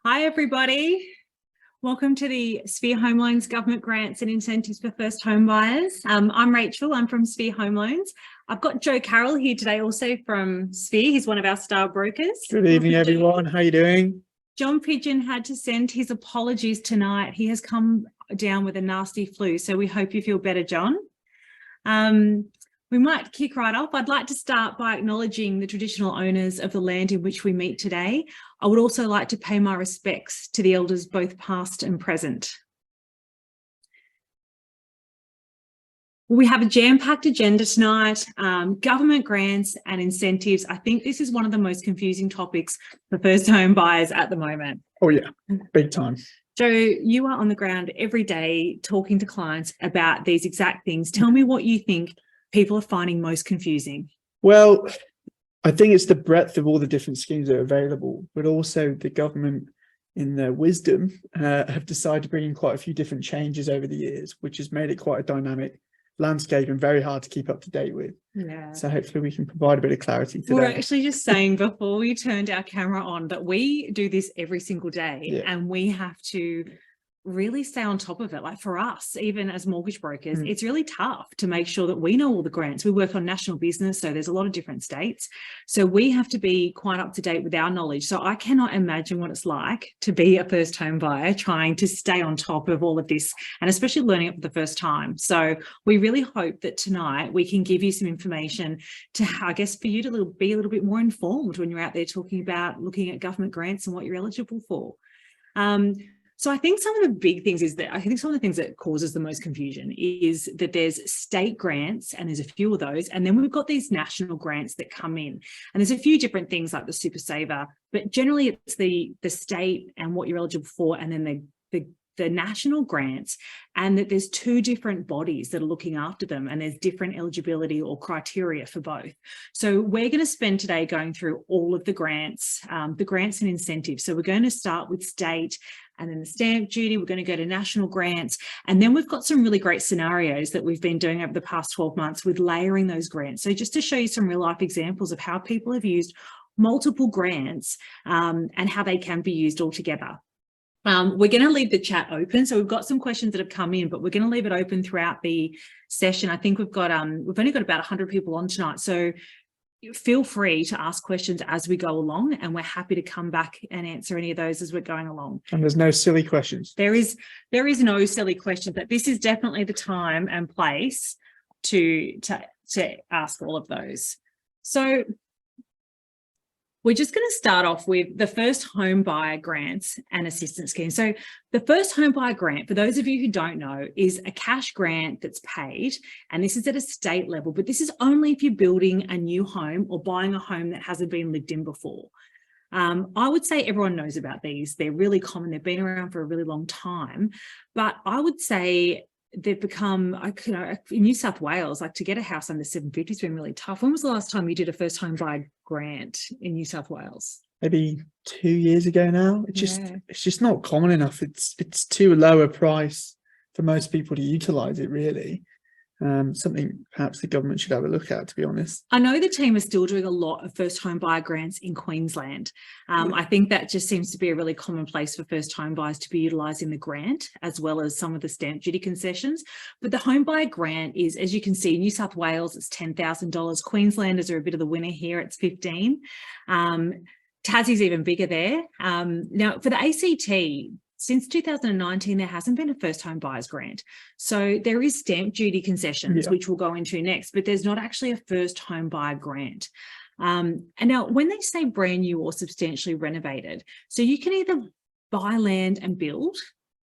Hi, everybody. Welcome to the Sphere Home Loans Government Grants and Incentives for First Home Buyers. I'm Rachel. I'm from Sphere Home Loans. I've got Joe Carroll here today, also from Sphere. He's one of our star brokers. Good evening, everyone. How are you doing? John Pigeon had to send his apologies tonight. He has come down with a nasty flu, so we hope you feel better, John. We might kick right off. I'd like to start by acknowledging the traditional owners of the land in which we meet today. I would also like to pay my respects to the elders, both past and present. We have a jam-packed agenda tonight, government grants and incentives. I think this is one of the most confusing topics for first home buyers at the moment. Oh yeah, big time. Joe, you are on the ground every day talking to clients about these exact things. Tell me what you think people are finding most confusing. Well, I think it's the breadth of all the different schemes that are available, but also the government, in their wisdom, have decided to bring in quite a few different changes over the years, which has made it quite a dynamic landscape and very hard to keep up to date with. Yeah. So hopefully we can provide a bit of clarity today. We're actually just saying before we turned our camera on that we do this every single day, and we have to really stay on top of it. Like for us, even as mortgage brokers, it's really tough to make sure that we know all the grants. We work on national business, so there's a lot of different states. So we have to be quite up to date with our knowledge. So I cannot imagine what it's like to be a first home buyer trying to stay on top of all of this, and especially learning it for the first time. So we really hope that tonight we can give you some information to, I guess, for you to be a little bit more informed when you're out there talking about looking at government grants and what you're eligible for. So I think some of the big things is that I think some of the things that causes the most confusion is that there's state grants, and there's a few of those, and then we've got these national grants that come in, and there's a few different things like the Super Saver, but generally it's the state and what you're eligible for, and then the national grants, and that there's two different bodies that are looking after them, and there's different eligibility or criteria for both. So we're going to spend today going through all of the grants and incentives. So we're going to start with state, and then the stamp duty. We're going to go to national grants, and then we've got some really great scenarios that we've been doing over the past 12 months with layering those grants. So just to show you some real life examples of how people have used multiple grants and how they can be used all together. We're going to leave the chat open. So we've got some questions that have come in, but we're going to leave it open throughout the session. I think we've only got about 100 people on tonight. So feel free to ask questions as we go along, and we're happy to come back and answer any of those as we're going along. And there's no silly questions. There is no silly question, but this is definitely the time and place to ask all of those. So we're just going to start off with the first home buyer grants and assistance scheme. So the first home buyer grant, for those of you who don't know, is a cash grant that's paid, and this is at a state level, but this is only if you're building a new home or buying a home that hasn't been lived in before. I would say everyone knows about these. They're really common. They've been around for a really long time, but I would say they've become, in New South Wales, like to get a house under 750 has been really tough. When was the last time you did a first home buyer grant in New South Wales? Maybe 2 years ago now. It's just not common enough. It's too low a price for most people to utilize it, really. Something perhaps the government should have a look at, to be honest. I know the team is still doing a lot of first home buyer grants in Queensland. I think that just seems to be a really common place for first home buyers to be utilising the grant, as well as some of the stamp duty concessions. But the home buyer grant is, as you can see, New South Wales, it's $10,000. Queenslanders are a bit of the winner here, it's 15. Tassie's even bigger there. Now, for the ACT, since 2019, there hasn't been a first home buyers grant. So there is stamp duty concessions, which we'll go into next, but there's not actually a first home buyer grant. And now when they say brand new or substantially renovated, so you can either buy land and build,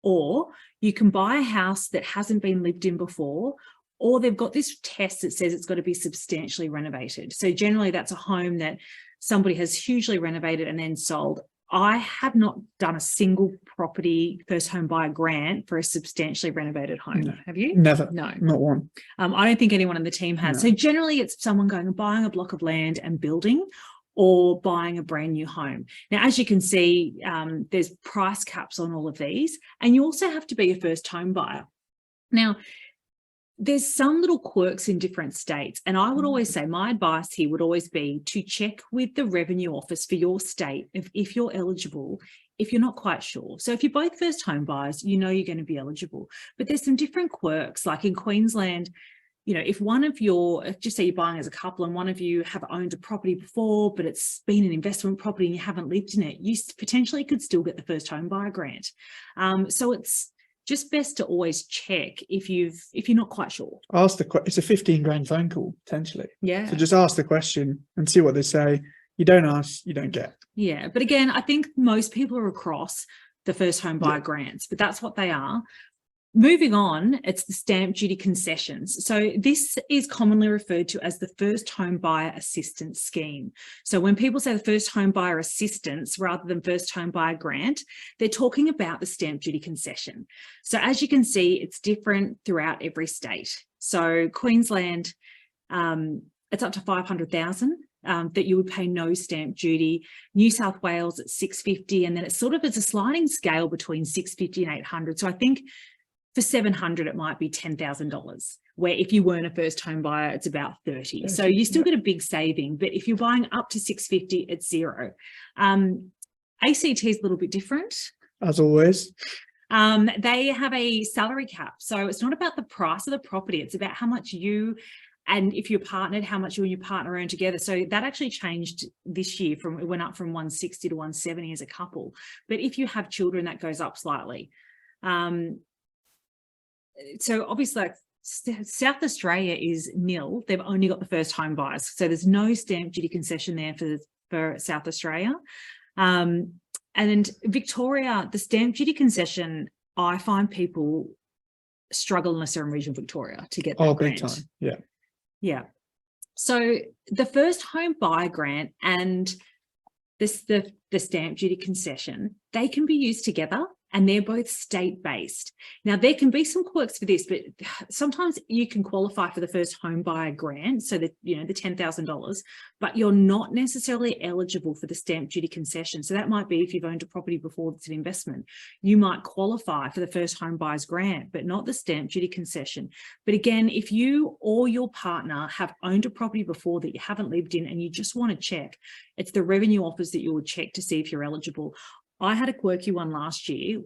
or you can buy a house that hasn't been lived in before, or they've got this test that says it's got to be substantially renovated. So generally that's a home that somebody has hugely renovated and then sold. I have not done a single property first home buyer grant for a substantially renovated home. No, have you? Never. No. Not one. I don't think anyone on the team has. No. So generally it's someone going and buying a block of land and building, or buying a brand new home. Now, as you can see, there's price caps on all of these, and you also have to be a first home buyer. Now, there's some little quirks in different states. And I would always say my advice here would always be to check with the Revenue Office for your state if you're eligible, if you're not quite sure. So if you're both first home buyers, you know you're going to be eligible. But there's some different quirks, like in Queensland, you know, if one of your, just say you're buying as a couple and one of you have owned a property before, but it's been an investment property and you haven't lived in it, you potentially could still get the first home buyer grant. So it's just best to always check if you're not quite sure. Ask it's a 15 grand phone call, potentially. Yeah. So just ask the question and see what they say. You don't ask, you don't get. Yeah. But again, I think most people are across the first home buyer grants, but that's what they are. Moving on, it's the stamp duty concessions. So this is commonly referred to as the first home buyer assistance scheme. So when people say the first home buyer assistance rather than first home buyer grant, they're talking about the stamp duty concession. So as you can see, it's different throughout every state. So Queensland, it's up to 500,000. That you would pay no stamp duty. New South Wales at 650, and then it's a sliding scale between 650 and 800. So I think for 700, it might be $10,000, where if you weren't a first home buyer, it's about 30. So you still get a big saving, but if you're buying up to 650, it's zero. ACT is a little bit different. As always. They have a salary cap. So it's not about the price of the property. It's about how much you, and if you're partnered, how much you and your partner earn together. So that actually changed this year. It went up from 160 to 170 as a couple. But if you have children, that goes up slightly. So obviously, like, South Australia is nil. They've only got the first home buyers. So there's no stamp duty concession there for South Australia. And Victoria, the stamp duty concession, I find people struggle unless they're in regional Victoria to get that grant. Big time. Yeah. Yeah. So the first home buyer grant and the stamp duty concession, they can be used together, and they're both state-based. Now, there can be some quirks for this, but sometimes you can qualify for the first home buyer grant, so that, you know, the $10,000, but you're not necessarily eligible for the stamp duty concession. So that might be if you've owned a property before that's an investment, you might qualify for the first home buyer's grant, but not the stamp duty concession. But again, if you or your partner have owned a property before that you haven't lived in and you just want to check, it's the Revenue Office that you would check to see if you're eligible. I had a quirky one last year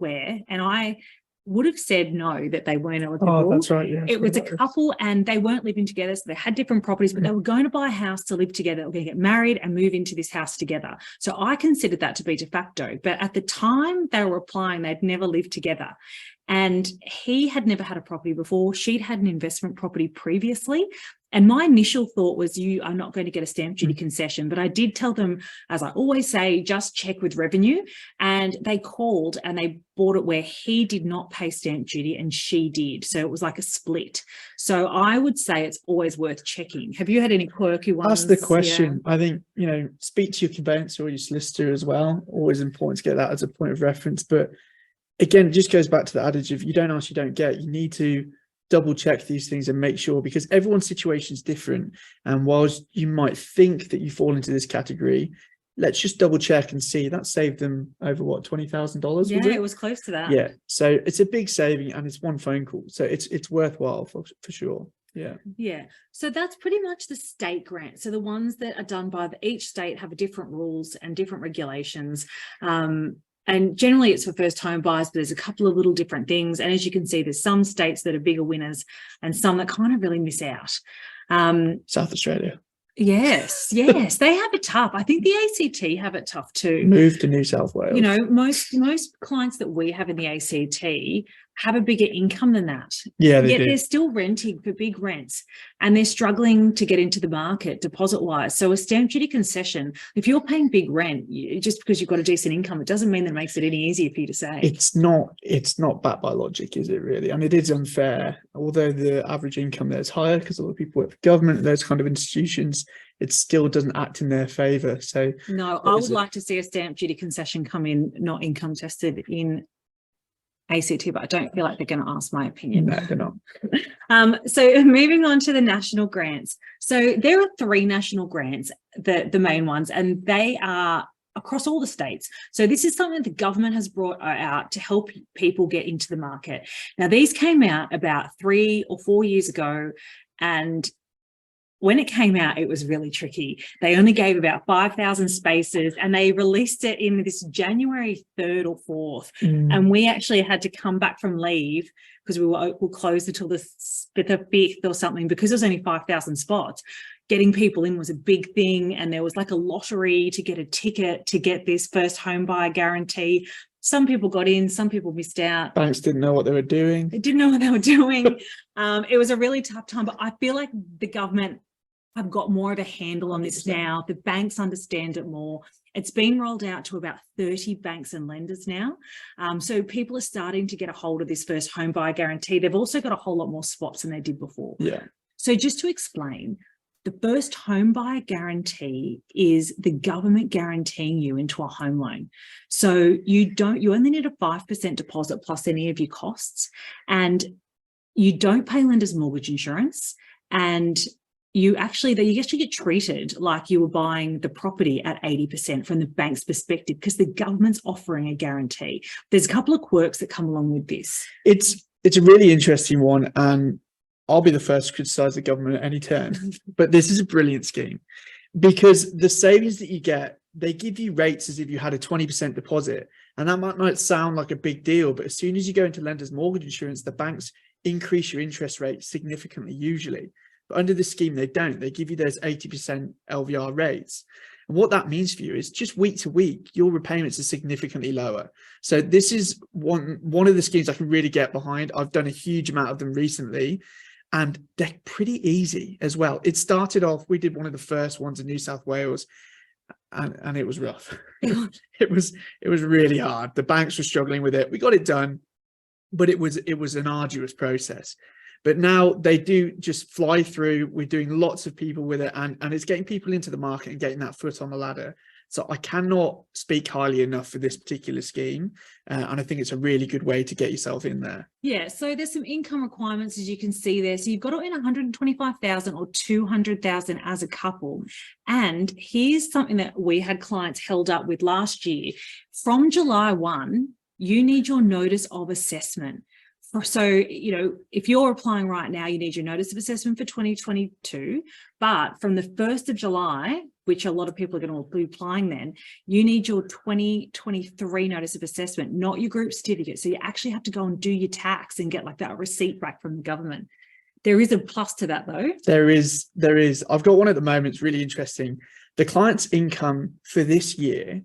and I would have said no, that they weren't eligible. Oh, that's right. Yeah, it was a couple and they weren't living together. So they had different properties, but they were going to buy a house to live together. They were going to get married and move into this house together. So I considered that to be de facto. But at the time they were applying, they'd never lived together. And he had never had a property before. She'd had an investment property previously. And my initial thought was, you are not going to get a stamp duty concession. But I did tell them, as I always say, just check with Revenue. And they called and they bought it where he did not pay stamp duty and she did. So it was like a split. So I would say it's always worth checking. Have you had any quirky ones? That's the question. Yeah. I think, you know, speak to your conveyancer or your solicitor as well. Always important to get that as a point of reference. But again, it just goes back to the adage of you don't ask, you don't get. You need to double check these things and make sure, because everyone's situation is different. And whilst you might think that you fall into this category, let's just double check and see. That saved them over what, $20,000? Yeah, it was close to that. Yeah. So it's a big saving and it's one phone call. So it's worthwhile for sure. Yeah. Yeah. So that's pretty much the state grant. So the ones that are done by each state have different rules and different regulations. And generally it's for first home buyers, but there's a couple of little different things. And as you can see, there's some states that are bigger winners and some that kind of really miss out. South Australia. Yes, they have it tough. I think the ACT have it tough too. Move to New South Wales. You know, most clients that we have in the ACT have a bigger income than that. Yeah, they Yet do. They're still renting for big rents and they're struggling to get into the market deposit-wise. So a stamp duty concession, if you're paying big rent, just because you've got a decent income, it doesn't mean that it makes it any easier for you to save. It's not backed by logic, is it really? And it is unfair. Although the average income there is higher because a lot of people work for government, those kind of institutions, it still doesn't act in their favour. So no, I would like to see a stamp duty concession come in, not income tested in ACT, but I don't feel like they're going to ask my opinion. No, they're not. So moving on to the national grants. So there are 3 national grants, the main ones, and they are across all the states. So this is something the government has brought out to help people get into the market. Now, these came out about 3 or 4 years ago, and when it came out, it was really tricky. They only gave about 5,000 spaces, and they released it in this January 3rd or 4th. And we actually had to come back from leave because we were closed until the 5th or something, because there was only 5,000 spots. Getting people in was a big thing, and there was like a lottery to get a ticket to get this first home buyer guarantee. Some people got in, some people missed out. Banks didn't know what they were doing. They didn't know what they were doing. It was a really tough time, but I feel like the government have got more of a handle on this now. The banks understand it more. It's been rolled out to about 30 banks and lenders now. So people are starting to get a hold of this first home buyer guarantee. They've also got a whole lot more spots than they did before. Yeah. So just to explain, the first home buyer guarantee is the government guaranteeing you into a home loan. So you only need a 5% deposit plus any of your costs, and you don't pay lender's mortgage insurance, and you actually get treated like you were buying the property at 80% from the bank's perspective, because the government's offering a guarantee. There's a couple of quirks that come along with this. It's a really interesting one, and I'll be the first to criticize the government at any turn, but this is a brilliant scheme, because the savings that you get, they give you rates as if you had a 20% deposit, and that might not sound like a big deal, but as soon as you go into lender's mortgage insurance, the banks increase your interest rate significantly usually. But under the scheme, they don't. They give you those 80% LVR rates. And what that means for you is just week to week, your repayments are significantly lower. So this is one of the schemes I can really get behind. I've done a huge amount of them recently, and they're pretty easy as well. It started off, we did one of the first ones in New South Wales, and it was rough. It was really hard. The banks were struggling with it. We got it done, but it was an arduous process. But now they do just fly through. We're doing lots of people with it, and it's getting people into the market and getting that foot on the ladder. So I cannot speak highly enough for this particular scheme. And I think it's a really good way to get yourself in there. Yeah, so there's some income requirements, as you can see there. So you've got to earn 125,000 or 200,000 as a couple. And here's something that we had clients held up with last year. From July 1, you need your notice of assessment. So, if you're applying right now, you need your notice of assessment for 2022, but from the 1st of July, which a lot of people are going to be applying then, you need your 2023 notice of assessment, not your group certificate. So you actually have to go and do your tax and get like that receipt back from the government. There is a plus to that though. There is. I've got one at the moment. It's really interesting. The client's income for this year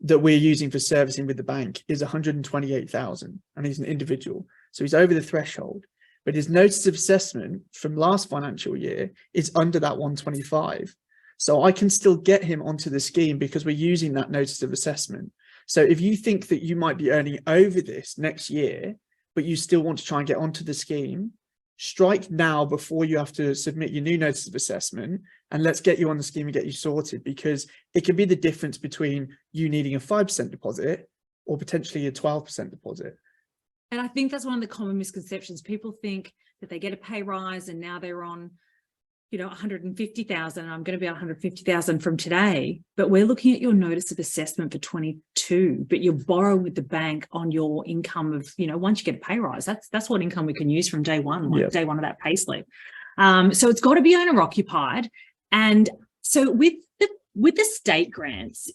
that we're using for servicing with the bank is 128,000, and he's an individual. So he's over the threshold, but his notice of assessment from last financial year is under that 125. So I can still get him onto the scheme because we're using that notice of assessment. So if you think that you might be earning over this next year, but you still want to try and get onto the scheme, strike now before you have to submit your new notice of assessment, and let's get you on the scheme and get you sorted, because it can be the difference between you needing a 5% deposit or potentially a 12% deposit. And I think that's one of the common misconceptions. People think that they get a pay rise and now they're on, 150,000. I'm going to be on 150,000 from today, but we're looking at your notice of assessment for 22, but you're borrowing with the bank on your income of, once you get a pay rise, that's what income we can use from day one, day one of that pay slip. So it's got to be owner occupied. And so with the state grants,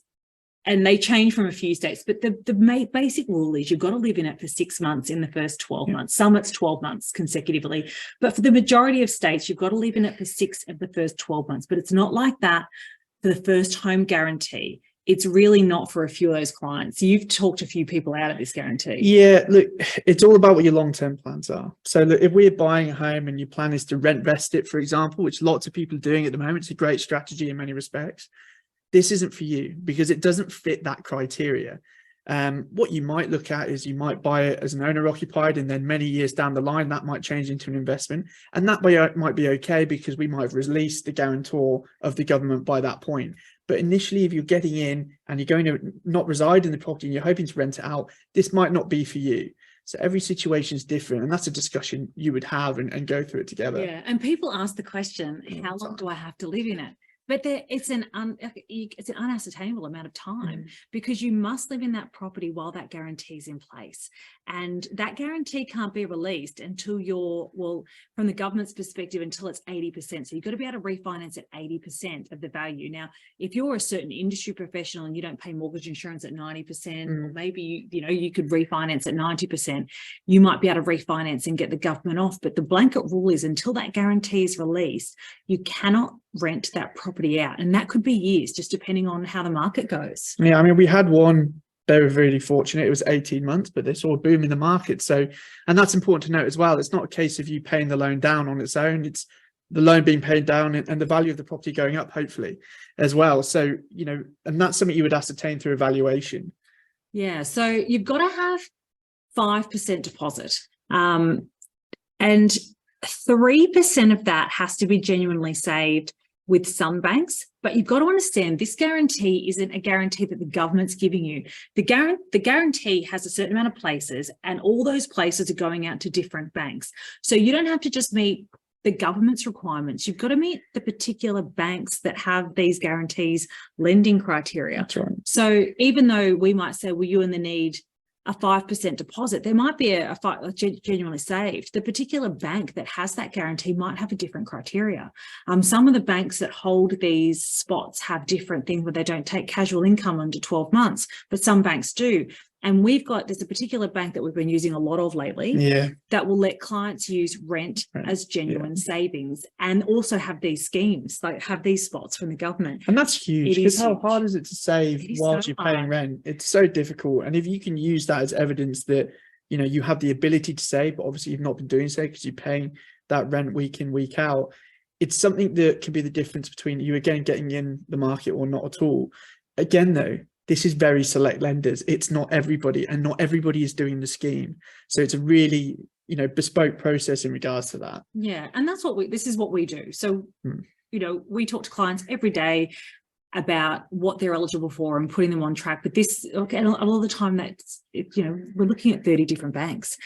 and they change from a few states, but the basic rule is you've got to live in it for 6 months in the first 12 months. Some it's 12 months consecutively, but for the majority of states, you've got to live in it for 6 of the first 12 months. But it's not like that for the first home guarantee. It's really not for a few of those clients. You've talked a few people out of this guarantee. Yeah, look, it's all about what your long-term plans are. So look, if we're buying a home and your plan is to rent rest it, for example, which lots of people are doing at the moment, it's a great strategy in many respects. This isn't for you because it doesn't fit that criteria. What you might look at is you might buy it as an owner occupied, and then many years down the line, that might change into an investment. And that way it might be okay because we might have released the guarantor of the government by that point. But initially, if you're getting in and you're going to not reside in the property and you're hoping to rent it out, this might not be for you. So every situation is different, and that's a discussion you would have and go through it together. Yeah, and people ask the question, how long do I have to live in it? But it's an unascertainable amount of time because you must live in that property while that guarantee is in place. And that guarantee can't be released until from the government's perspective, until it's 80%. So you've got to be able to refinance at 80% of the value. Now, if you're a certain industry professional and you don't pay mortgage insurance at 90%, or maybe you could refinance at 90%, you might be able to refinance and get the government off. But the blanket rule is until that guarantee is released, you cannot rent that property out, and that could be years, just depending on how the market goes. Yeah, I mean, we had one, they were really fortunate, it was 18 months, but they saw a boom in the market. So, and that's important to note as well, it's not a case of you paying the loan down on its own, it's the loan being paid down and the value of the property going up, hopefully, as well. So, and that's something you would ascertain through evaluation. Yeah, so you've got to have 5% deposit, and 3% of that has to be genuinely saved with some banks. But you've got to understand, this guarantee isn't a guarantee that the government's giving you. The guarantee has a certain amount of places, and all those places are going out to different banks. So you don't have to just meet the government's requirements. You've got to meet the particular banks that have these guarantees lending criteria. That's right. So even though we might say, well, you're in the need a 5% deposit, there might be a genuinely saved. The particular bank that has that guarantee might have a different criteria. Some of the banks that hold these spots have different things where they don't take casual income under 12 months, but some banks do. And there's a particular bank that we've been using a lot of lately that will let clients use rent as genuine savings, and also have these schemes, like have these spots from the government. And that's huge, because how hard is it to save whilst you're paying rent? It's so difficult. And if you can use that as evidence that, you have the ability to save, but obviously you've not been doing so because you're paying that rent week in, week out, it's something that can be the difference between you, again, getting in the market or not at all. Again, though, this is very select lenders. It's not everybody, and not everybody is doing the scheme. So it's a really, bespoke process in regards to that. Yeah. And this is what we do. So, we talk to clients every day about what they're eligible for and putting them on track. But a lot of the time we're looking at 30 different banks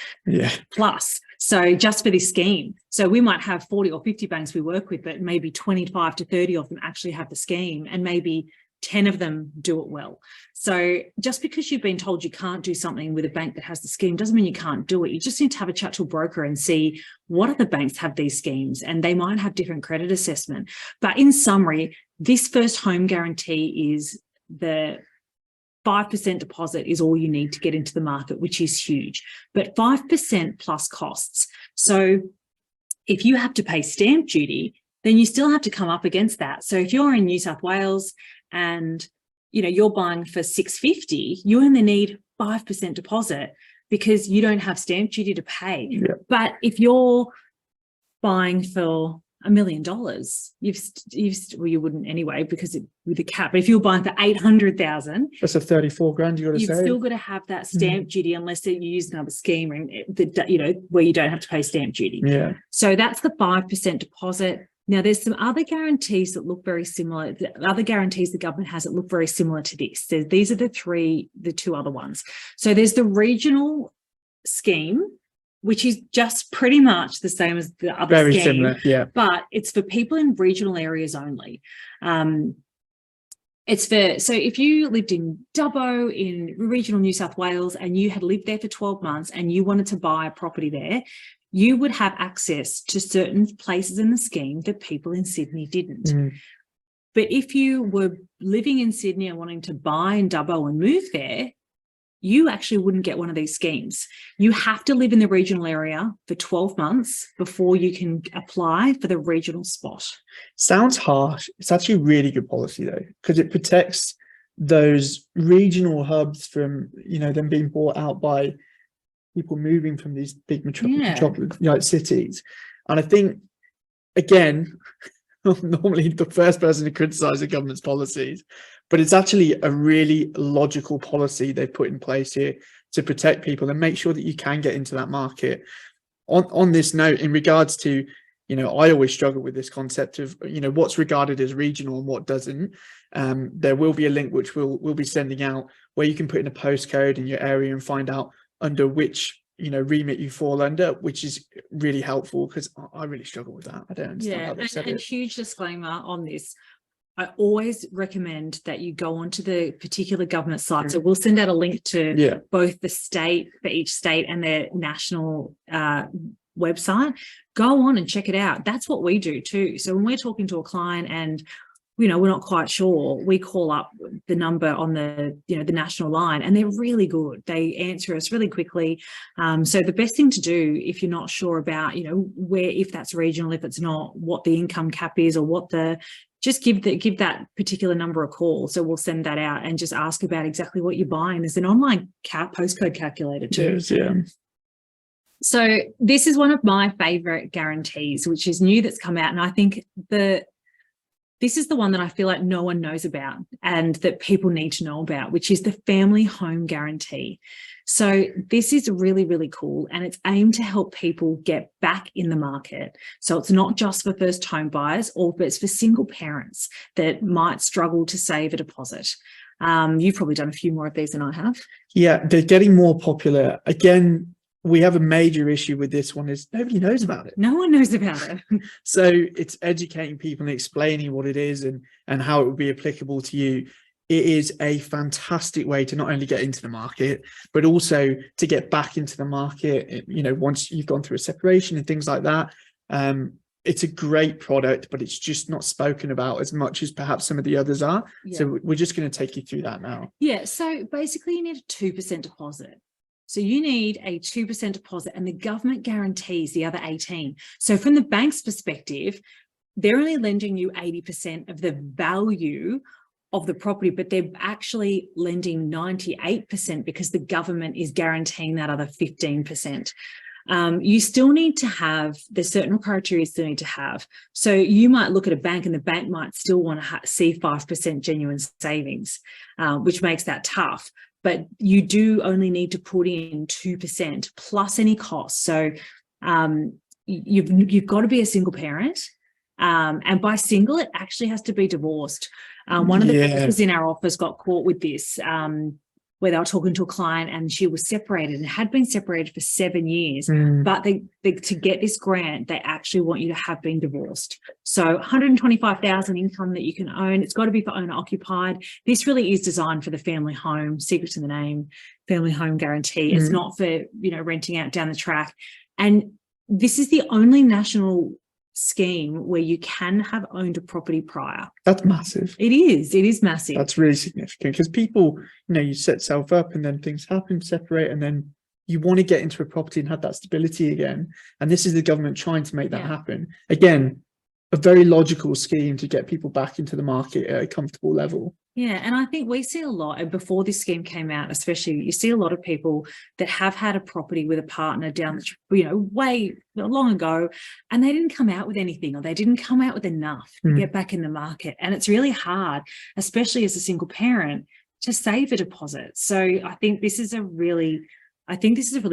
plus. So just for this scheme. So we might have 40 or 50 banks we work with, but maybe 25 to 30 of them actually have the scheme, and maybe 10 of them do it well. So just because you've been told you can't do something with a bank that has the scheme doesn't mean you can't do it. You just need to have a chat to a broker and see what other banks have these schemes, and they might have different credit assessment. But in summary, this first home guarantee is the 5% deposit is all you need to get into the market, which is huge, but 5% plus costs. So if you have to pay stamp duty, then you still have to come up against that. So if you're in New South Wales and you're buying for $650, you only need 5% deposit because you don't have stamp duty to pay. Yeah. But if you're buying for $1 million, you wouldn't anyway because with the cap. But if you're buying for 800,000, that's a 34 grand you've still got to have that stamp duty unless you use another scheme where you don't have to pay stamp duty. Yeah. So that's the 5% deposit. Now, there's some other guarantees that look very similar. The other guarantees the government has that look very similar to this. These are the two other ones. So there's the regional scheme, which is just pretty much the same as the other very scheme. Similar, yeah. But it's for people in regional areas only. So if you lived in Dubbo in regional New South Wales and you had lived there for 12 months and you wanted to buy a property there, you would have access to certain places in the scheme that people in Sydney didn't. But if you were living in Sydney and wanting to buy in Dubbo and move there, you actually wouldn't get one of these schemes. You have to live in the regional area for 12 months before you can apply for the regional spot. Sounds harsh. It's actually a really good policy though, because it protects those regional hubs from, them being bought out by people moving from these big metropolis cities. And I think, again, normally the first person to criticize the government's policies, but it's actually a really logical policy they've put in place here to protect people and make sure that you can get into that market. On this note, in regards to, I always struggle with this concept of, what's regarded as regional and what doesn't. There will be a link which we'll be sending out where you can put in a postcode in your area and find out under which remit you fall under, which is really helpful because I really struggle with that. I don't understand how they said it. And huge disclaimer on this. I always recommend that you go onto the particular government site. So we'll send out a link to both the state, for each state, and their national website. Go on and check it out. That's what we do too. So when we're talking to a client and we're not quite sure, we call up the number on the the national line, and they're really good. They answer us really quickly. So the best thing to do, if you're not sure about where, if that's regional, if it's not, what the income cap is, or what just give that particular number a call. So we'll send that out and just ask about exactly what you're buying. There's an online postcode calculator too. Yeah. So this is one of my favorite guarantees, which is new, that's come out, and I think this is the one that I feel like no one knows about and that people need to know about, which is the family home guarantee. So this is really, really cool, and it's aimed to help people get back in the market. So it's not just for first home buyers, but it's for single parents that might struggle to save a deposit. You've probably done a few more of these than I have. Yeah, they're getting more popular. Again, we have a major issue with this one, is nobody knows about it. No one knows about it. So it's educating people and explaining what it is and how it would be applicable to you. It is a fantastic way to not only get into the market, but also to get back into the market, once you've gone through a separation and things like that. It's a great product, but it's just not spoken about as much as perhaps some of the others are. Yeah. So we're just going to take you through that now. Yeah. So basically you need a 2% deposit. So you need a 2% deposit, and the government guarantees the other 18. So from the bank's perspective, they're only lending you 80% of the value of the property, but they're actually lending 98% because the government is guaranteeing that other 15%. You still need to have, there's certain criteria you still need to have. So you might look at a bank and the bank might still want to see 5% genuine savings, which makes that tough. But you do only need to put in 2% plus any costs. So you've got to be a single parent. And by single, it actually has to be divorced. One of the brokers in our office got caught with this, where they were talking to a client and she was separated and had been separated for 7 years. But to get this grant, they actually want you to have been divorced. So 125,000 income that you can own. It's got to be for owner occupied. This really is designed for the family home, secret to the name, family home guarantee. It's not for, renting out down the track. And this is the only national scheme where you can have owned a property prior. That's massive. It is massive. That's really significant, because people, you set yourself up and then things happen, separate, and then you want to get into a property and have that stability again. And this is the government trying to make that happen. Again, a very logical scheme to get people back into the market at a comfortable level. Yeah, and I think we see a lot, and before this scheme came out, especially, you see a lot of people that have had a property with a partner down the, way long ago, and they didn't come out with anything, or they didn't come out with enough to get back in the market. And it's really hard, especially as a single parent, to save a deposit. So I think this is a really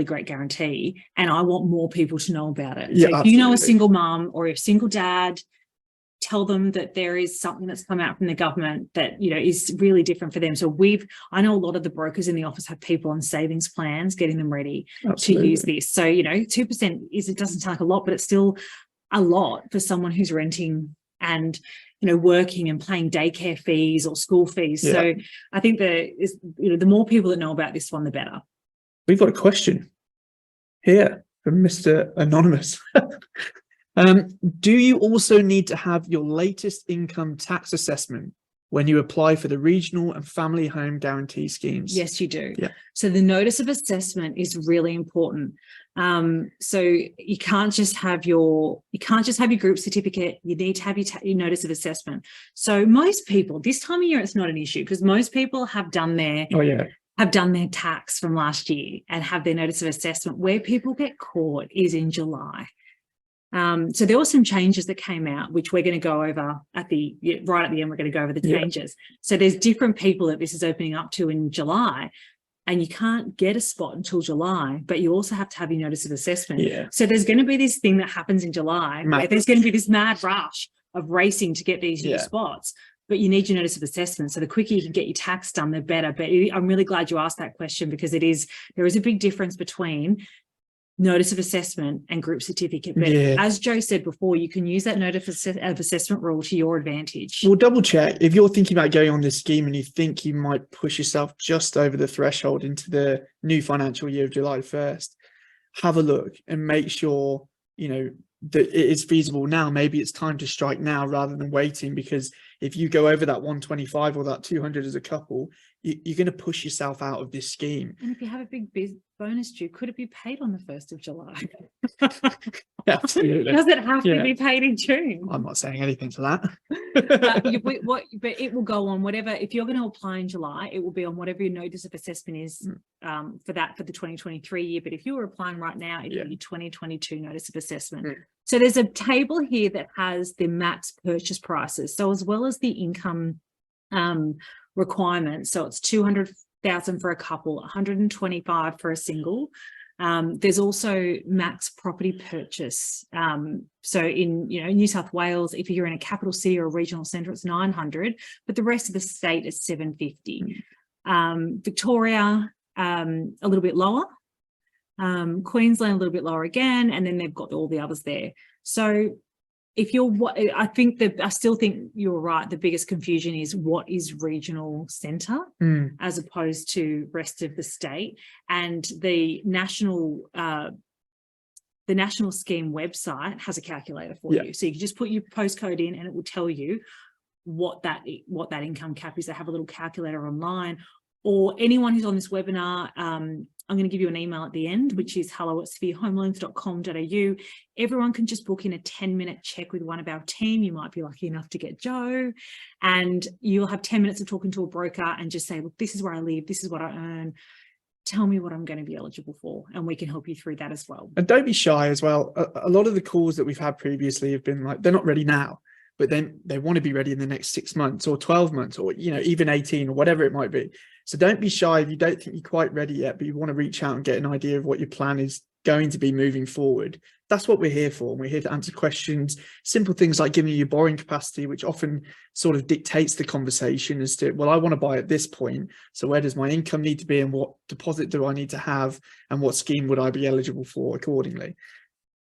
great guarantee, and I want more people to know about it. Yeah, so if you know a single mum or a single dad, tell them that there is something that's come out from the government that, is really different for them. So I know a lot of the brokers in the office have people on savings plans, getting them ready to use this. So, 2% it doesn't sound like a lot, but it's still a lot for someone who's renting and, working and paying daycare fees or school fees. Yeah. So I think the more people that know about this one, the better. We've got a question here from Mr. Anonymous. Do you also need to have your latest income tax assessment when you apply for the regional and family home guarantee schemes? Yes, you do. Yeah. So the notice of assessment is really important. So you can't just have your group certificate. You need to have your notice of assessment. So most people, this time of year, it's not an issue, because most people have done their tax from last year and have their notice of assessment. Where people get caught is in July. So there were some changes that came out, which we're going to go over right at the end. We're going to go over the changes. So there's different people that this is opening up to in July, and you can't get a spot until July, but you also have to have your notice of assessment. Yeah. So there's going to be this thing that happens in July, where there's going to be this mad rush of racing to get these new spots, but you need your notice of assessment. So the quicker you can get your tax done, the better. But I'm really glad you asked that question, because there is a big difference between notice of assessment and group certificate. But as Joe said before, you can use that notice of assessment rule to your advantage. Well, double check. If you're thinking about going on this scheme and you think you might push yourself just over the threshold into the new financial year of July 1st, have a look and make sure, you know, that it is feasible now. Maybe it's time to strike now rather than waiting, because if you go over that 125 or that 200 as a couple, you're going to push yourself out of this scheme. And if you have a big bonus due, could it be paid on the 1st of July? Absolutely. Does it have to be paid in June? I'm not saying anything to that. But it will go on whatever. If you're going to apply in July, it will be on whatever your notice of assessment is for the 2023 year. But if you were applying right now, it would be 2022 notice of assessment. So there's a table here that has the max purchase prices. So as well as the income requirements, so it's 200,000 for a couple, 125 for a single. There's also max property purchase. So in New South Wales, if you're in a capital city or a regional centre, it's 900, but the rest of the state is 750. Victoria, a little bit lower. Queensland a little bit lower again, and then they've got all the others there. So if you're, I still think you're right. The biggest confusion is what is regional centre as opposed to rest of the state. And the national scheme website has a calculator for you. So you can just put your postcode in and it will tell you what that income cap is. They have a little calculator online. Or anyone who's on this webinar, I'm going to give you an email at the end, which is hello@spherehomeloans.com.au. Everyone can just book in a 10-minute check with one of our team. You might be lucky enough to get Joe, and you'll have 10 minutes of talking to a broker and just say, look, this is where I live, this is what I earn. Tell me what I'm going to be eligible for, and we can help you through that as well. And don't be shy as well. A lot of the calls that we've had previously have been like, they're not ready now, but then they want to be ready in the next 6 months or 12 months or, even 18 or whatever it might be. So don't be shy if you don't think you're quite ready yet, but you want to reach out and get an idea of what your plan is going to be moving forward. That's what we're here for. We're here to answer questions, simple things like giving you your borrowing capacity, which often sort of dictates the conversation as to, well, I want to buy at this point. So where does my income need to be, and what deposit do I need to have, and what scheme would I be eligible for accordingly?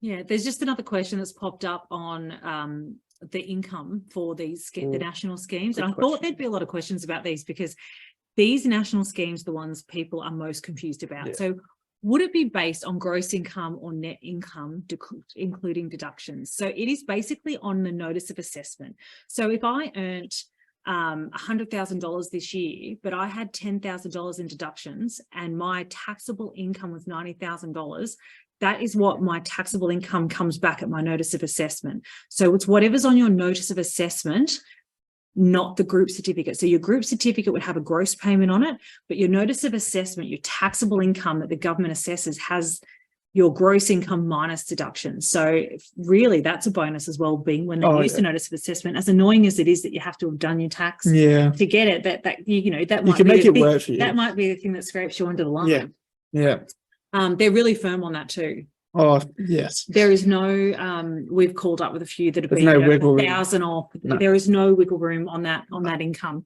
Yeah, there's just another question that's popped up on the income for these the national schemes. And I thought there'd be a lot of questions about these, because these national schemes are the ones people are most confused about. So would it be based on gross income or net income, including deductions? So it is basically on the notice of assessment. So if I earned $100,000 this year, but I had $10,000 in deductions and my taxable income was $90,000, that is what my taxable income comes back at my notice of assessment. So it's whatever's on your notice of assessment, not the group certificate. So your group certificate would have a gross payment on it, but your notice of assessment, your taxable income that the government assesses, has your gross income minus deductions. So really that's a bonus as well, being when they use the notice of assessment, as annoying as it is that you have to have done your tax to get it, that might make it work for you. That might be the thing that scrapes you under the line. They're really firm on that too. Oh, yes. There is no, we've called up with a few that have been no wiggle room. 1,000 off. No. There is no wiggle room on that income.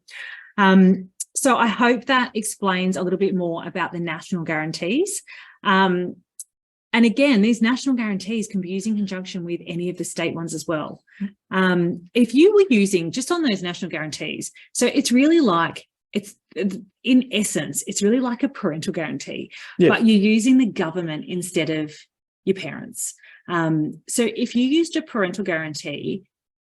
So I hope that explains a little bit more about the national guarantees. And again, these national guarantees can be used in conjunction with any of the state ones as well. If you were using just on those national guarantees, so it's really like, in essence, it's really like a parental guarantee, but you're using the government instead of your parents. So if you used a parental guarantee,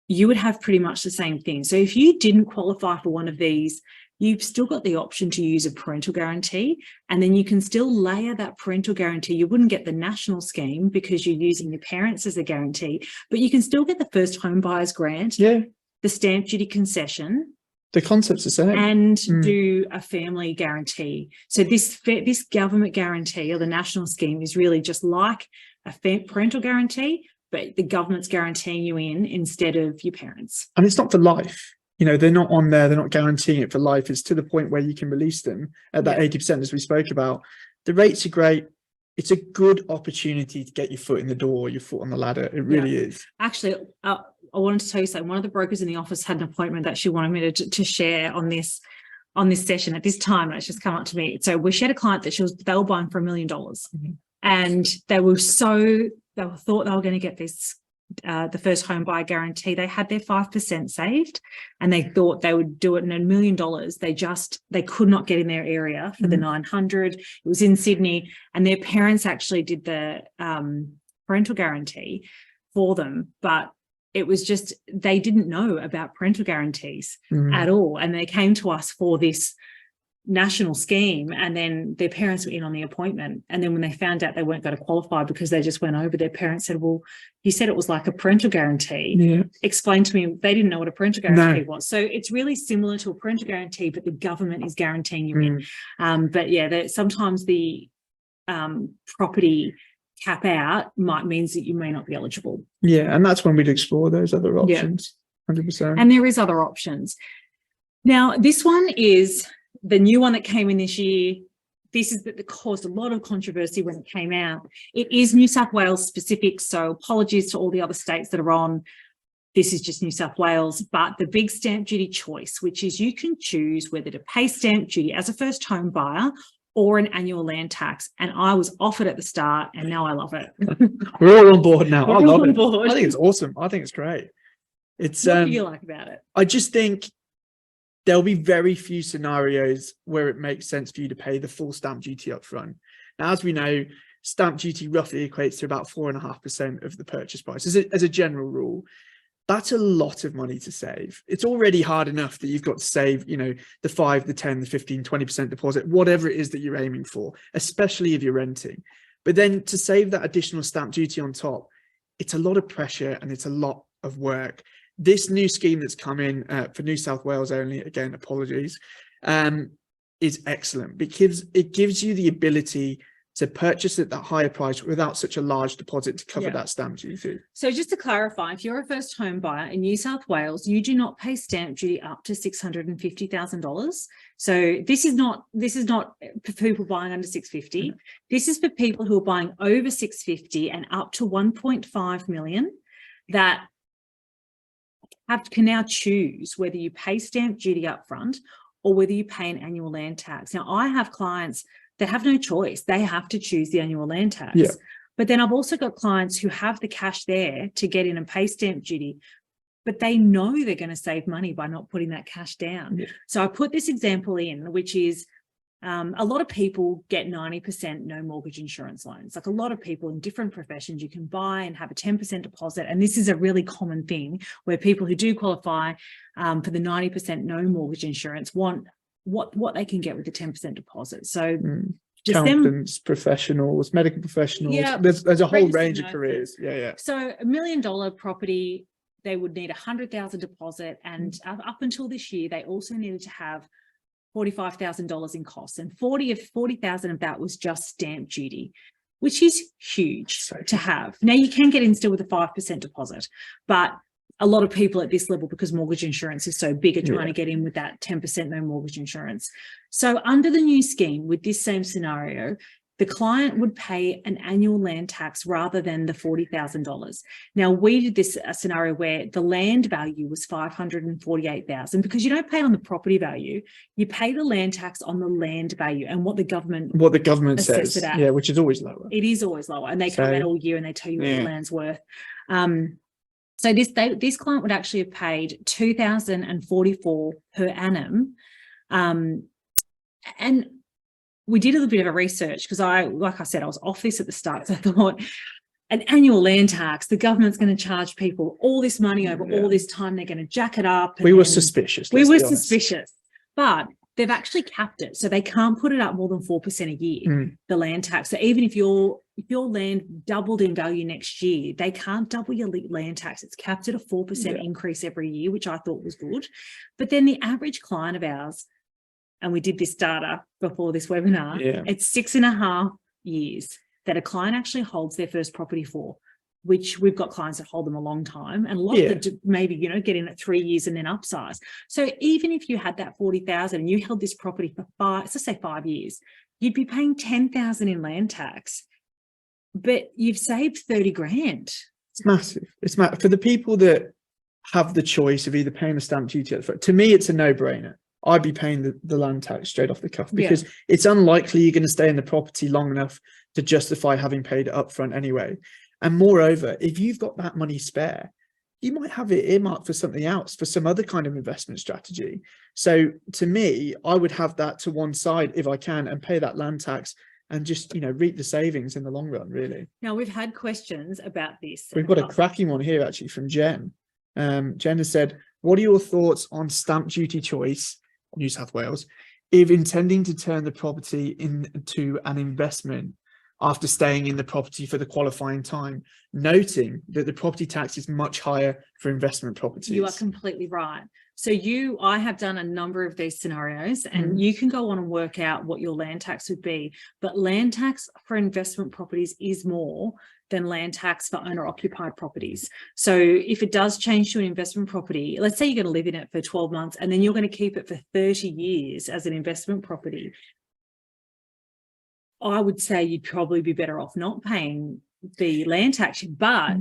you would have pretty much the same thing. So if you didn't qualify for one of these, you've still got the option to use a parental guarantee, and then you can still layer that parental guarantee. You wouldn't get the national scheme because you're using your parents as a guarantee, but you can still get the first home buyers grant, the stamp duty concession. The concept's the same. And do a family guarantee. So this government guarantee or the national scheme is really just like a parental guarantee, but the government's guaranteeing you instead of your parents. And it's not for life. They're not on there. They're not guaranteeing it for life. It's to the point where you can release them at that 80%, as we spoke about. The rates are great. It's a good opportunity to get your foot in the door, your foot on the ladder. It really is. Actually, I wanted to tell you something. One of the brokers in the office had an appointment that she wanted me to share on this session at this time, and it's just come up to me. So she had a client that they were buying for $1 million. and they thought they were going to get this the first home buyer guarantee. They had their 5% saved, and they thought they would do it in $1 million. They could not get in their area for the 900. It was in Sydney, and their parents actually did the parental guarantee for them, but it was just, they didn't know about parental guarantees at all. And they came to us for this national scheme, and then their parents were in on the appointment. And then when they found out they weren't going to qualify because they just went over, their parents said, well, you said it was like a parental guarantee. Yeah. Explain to me. They didn't know what a parental guarantee was. So it's really similar to a parental guarantee, but the government is guaranteeing you in. But yeah, sometimes the property cap out means that you may not be eligible. Yeah, and that's when we'd explore those other options. 100%. And there is other options. Now, this one is the new one that came in this year. This is that caused a lot of controversy when it came out. It is New South Wales specific, so apologies to all the other states that are on. This is just New South Wales, but the big stamp duty choice, which is you can choose whether to pay stamp duty as a first home buyer or an annual land tax. And I was offered at the start, and now I love it. We're all on board now. I love it. I think it's awesome. I think it's great. What do you like about it? I just think there'll be very few scenarios where it makes sense for you to pay the full stamp duty up front. Now, as we know, stamp duty roughly equates to about 4.5% of the purchase price as a general rule. That's a lot of money to save. It's already hard enough that you've got to save, the 5, the 10, the 15, 20% deposit, whatever it is that you're aiming for, especially if you're renting. But then to save that additional stamp duty on top, it's a lot of pressure and it's a lot of work. This new scheme that's come in for New South Wales only, again, apologies, is excellent because it gives you the ability to purchase at that higher price without such a large deposit to cover that stamp duty. So just to clarify, if you're a first home buyer in New South Wales, you do not pay stamp duty up to $650,000. So this is not for people buying under 650. No. This is for people who are buying over 650 and up to 1.5 million that can now choose whether you pay stamp duty up front or whether you pay an annual land tax. Now, I have clients that have no choice. They have to choose the annual land tax. Yeah. But then I've also got clients who have the cash there to get in and pay stamp duty, but they know they're going to save money by not putting that cash down. Yeah. So I put this example in, which is a lot of people get 90% no mortgage insurance loans. Like a lot of people in different professions, you can buy and have a 10% deposit. And this is a really common thing where people who do qualify for the 90% no mortgage insurance want what they can get with the 10% deposit. So accountants, professionals, medical professionals, there's a whole range of careers. So $1 million property, they would need $100,000 deposit, and up until this year they also needed to have $45,000 in costs, and $40,000 of that was just stamp duty, which is huge to have. Now you can get in still with a 5% deposit, but a lot of people at this level, because mortgage insurance is so big, are trying to get in with that 10% no mortgage insurance. So under the new scheme, with this same scenario, the client would pay an annual land tax rather than the $40,000. Now, we did this scenario where the land value was $548,000, because you don't pay on the property value, you pay the land tax on the land value and what the government says, which is always lower. It is always lower, and they come out all year and they tell you what the land's worth. So this client would actually have paid $2,044 per annum, and we did a little bit of a research because like I said, I was off this at the start. So I thought, an annual land tax, the government's going to charge people all this money over all this time. They're going to jack it up. We were suspicious. But they've actually capped it. So they can't put it up more than 4% a year, the land tax. So even if your land doubled in value next year, they can't double your land tax. It's capped at a 4% increase every year, which I thought was good. But then the average client of ours, and we did this data before this webinar, it's 6.5 years that a client actually holds their first property for, which we've got clients that hold them a long time, and a lot that maybe, get in at 3 years and then upsize. So even if you had that $40,000 and you held this property for let's say 5 years, you'd be paying $10,000 in land tax, but you've saved 30 grand. It's massive. It's massive. For the people that have the choice of either paying the stamp duty, to me, it's a no-brainer. I'd be paying the land tax straight off the cuff, because it's unlikely you're going to stay in the property long enough to justify having paid it upfront anyway. And moreover, if you've got that money spare, you might have it earmarked for something else, for some other kind of investment strategy. So to me, I would have that to one side if I can, and pay that land tax and just, reap the savings in the long run, really. Now, we've had questions about this. We've got a cracking one here, actually, from Jen. Jen has said, what are your thoughts on stamp duty choice, New South Wales, if intending to turn the property into an investment after staying in the property for the qualifying time, noting that the property tax is much higher for investment properties? You are completely right. So I have done a number of these scenarios, and you can go on and work out what your land tax would be. But land tax for investment properties is more than land tax for owner-occupied properties. So if it does change to an investment property, let's say you're going to live in it for 12 months and then you're going to keep it for 30 years as an investment property, I would say you'd probably be better off not paying the land tax, but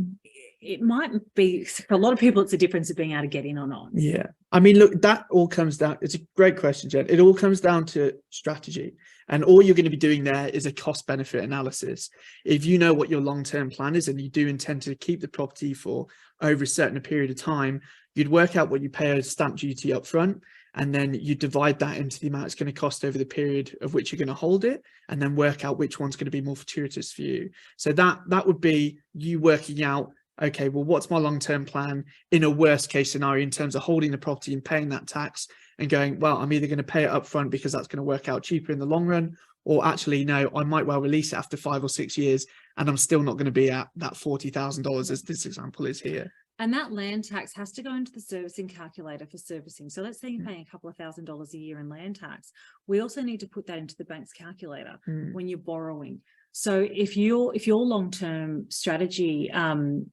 it might be, for a lot of people, it's a difference of being able to get in or not. Yeah. I mean, look, that all comes down, it's a great question, Jen. It all comes down to strategy. And all you're going to be doing there is a cost benefit analysis. If you know what your long-term plan is and you do intend to keep the property for over a certain period of time, you'd work out what you pay as stamp duty up front, and then you divide that into the amount it's going to cost over the period of which you're going to hold it, and then work out which one's going to be more fortuitous for you. So that would be you working out, okay, well, what's my long-term plan in a worst case scenario in terms of holding the property and paying that tax, and going, well, I'm either going to pay it up front because that's going to work out cheaper in the long run, or actually, no, I might well release it after 5 or 6 years and I'm still not going to be at that $40,000 as this example is here. And that land tax has to go into the servicing calculator for servicing. So let's say you're paying a couple of $1,000s a year in land tax. We also need to put that into the bank's calculator when you're borrowing. So if your long-term strategy, another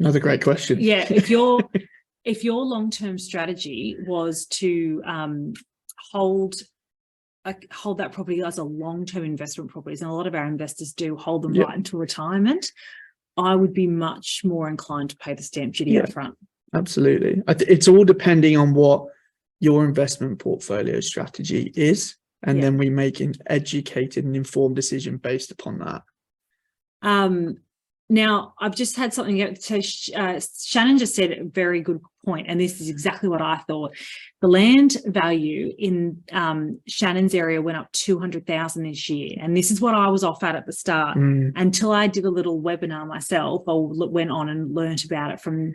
great question. Yeah, if your long-term strategy was to hold that property as a long-term investment properties, and a lot of our investors do hold them right until retirement, I would be much more inclined to pay the stamp duty up front. Absolutely. It's all depending on what your investment portfolio strategy is, and then we make an educated and informed decision based upon that. Now, I've just had something to Shannon just said a very good point, and this is exactly what I thought. The land value in Shannon's area went up 200,000 this year, and this is what I was off at the start until I did a little webinar myself. I went on and learnt about it from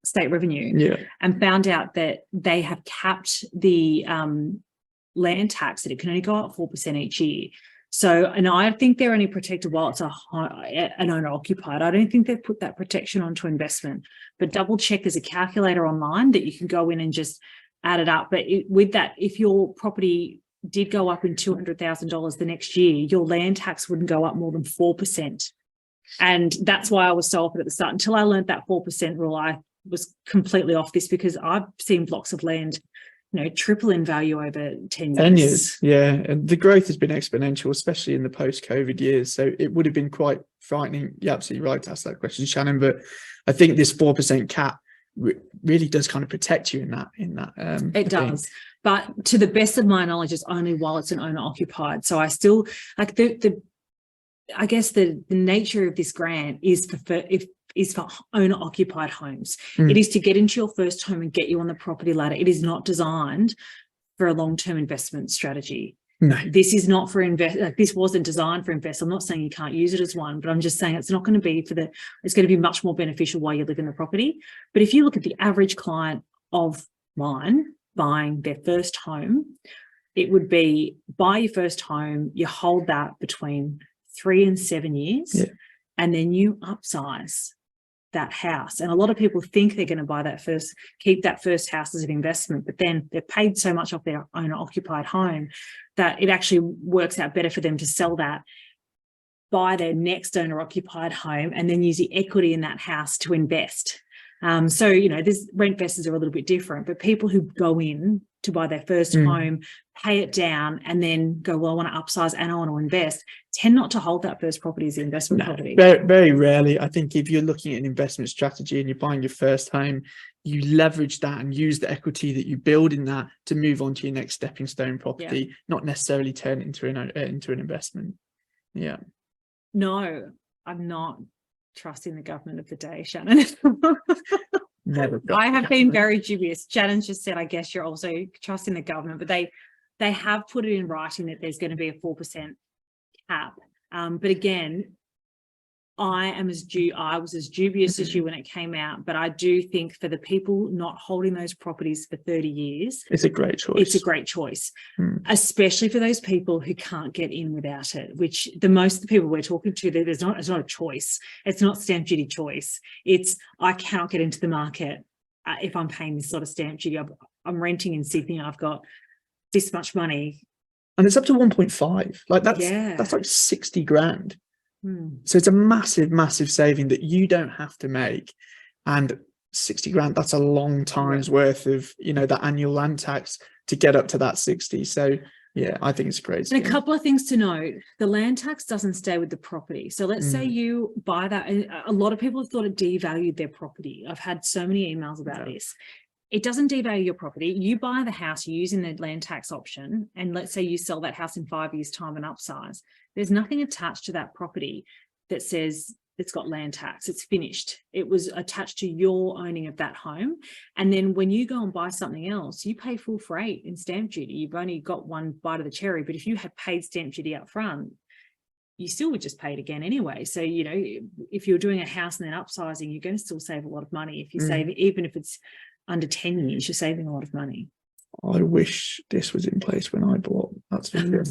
State Revenue and found out that they have capped the land tax, that it can only go up 4% each year. So, and I think they're only protected while it's an owner-occupied. I don't think they've put that protection onto investment, but double check, there's a calculator online that you can go in and just add it up. But with that, if your property did go up in $200,000 the next year, your land tax wouldn't go up more than 4%. And that's why I was so off it at the start. Until I learned that 4% rule, I was completely off this, because I've seen blocks of land triple in value over 10 years. 10 years, yeah. And the growth has been exponential, especially in the post-COVID years. So it would have been quite frightening. You're absolutely right to ask that question, Shannon. But I think this 4% cap really does kind of protect you in that. It does. But to the best of my knowledge, it's only while it's an owner-occupied. So I still, like, I guess the nature of this grant is for owner-occupied homes. It is to get into your first home and get you on the property ladder. It is not designed for a long-term investment strategy. No. This is not for this wasn't designed for invest. I'm not saying you can't use it as one, but I'm just saying it's not going to be it's going to be much more beneficial while you live in the property. But if you look at the average client of mine buying their first home, it would be buy your first home, you hold that between 3 and 7 years, and then you upsize that house. And a lot of people think they're going to keep that first house as an investment, but then they've paid so much off their owner-occupied home that it actually works out better for them to sell that, buy their next owner-occupied home, and then use the equity in that house to invest. So, this rent investors are a little bit different, but people who go in to buy their first home, pay it down, and then go, well, I want to upsize and I want to invest, tend not to hold that first property as the investment property. Very, very rarely. I think if you're looking at an investment strategy and you're buying your first home, you leverage that and use the equity that you build in that to move on to your next stepping stone property, not necessarily turn it into an investment. Yeah. No, I'm not trusting the government of the day, Shannon. Never. I have been very dubious. Shannon just said, I guess you're also trusting the government, but they have put it in writing that there's going to be a 4% cap. But again, I was as dubious as you when it came out, but I do think for the people not holding those properties for 30 years, it's a great choice. It's a great choice, especially for those people who can't get in without it, which most of the people we're talking to, it's not a choice. It's not stamp duty choice. It's, I cannot get into the market if I'm paying this sort of stamp duty. I'm renting in Sydney. I've got this much money. And it's up to 1.5. Like that's like 60 grand. So it's a massive, massive saving that you don't have to make. And 60 grand, that's a long time's worth of, the annual land tax to get up to that 60. So yeah, I think it's great. And a couple of things to note, the land tax doesn't stay with the property. So let's say you buy that. A lot of people have thought it devalued their property. I've had so many emails about this. It doesn't devalue your property. You buy the house using the land tax option, and let's say you sell that house in 5 years' time and upsize. There's nothing attached to that property that says it's got land tax. It's finished. It was attached to your owning of that home. And then when you go and buy something else, you pay full freight in stamp duty. You've only got one bite of the cherry. But if you had paid stamp duty up front, you still would just pay it again anyway. So, if you're doing a house and then upsizing, you're going to still save a lot of money. If you save, even if it's under 10 years, you're saving a lot of money. I wish this was in place when I bought. That's for sure.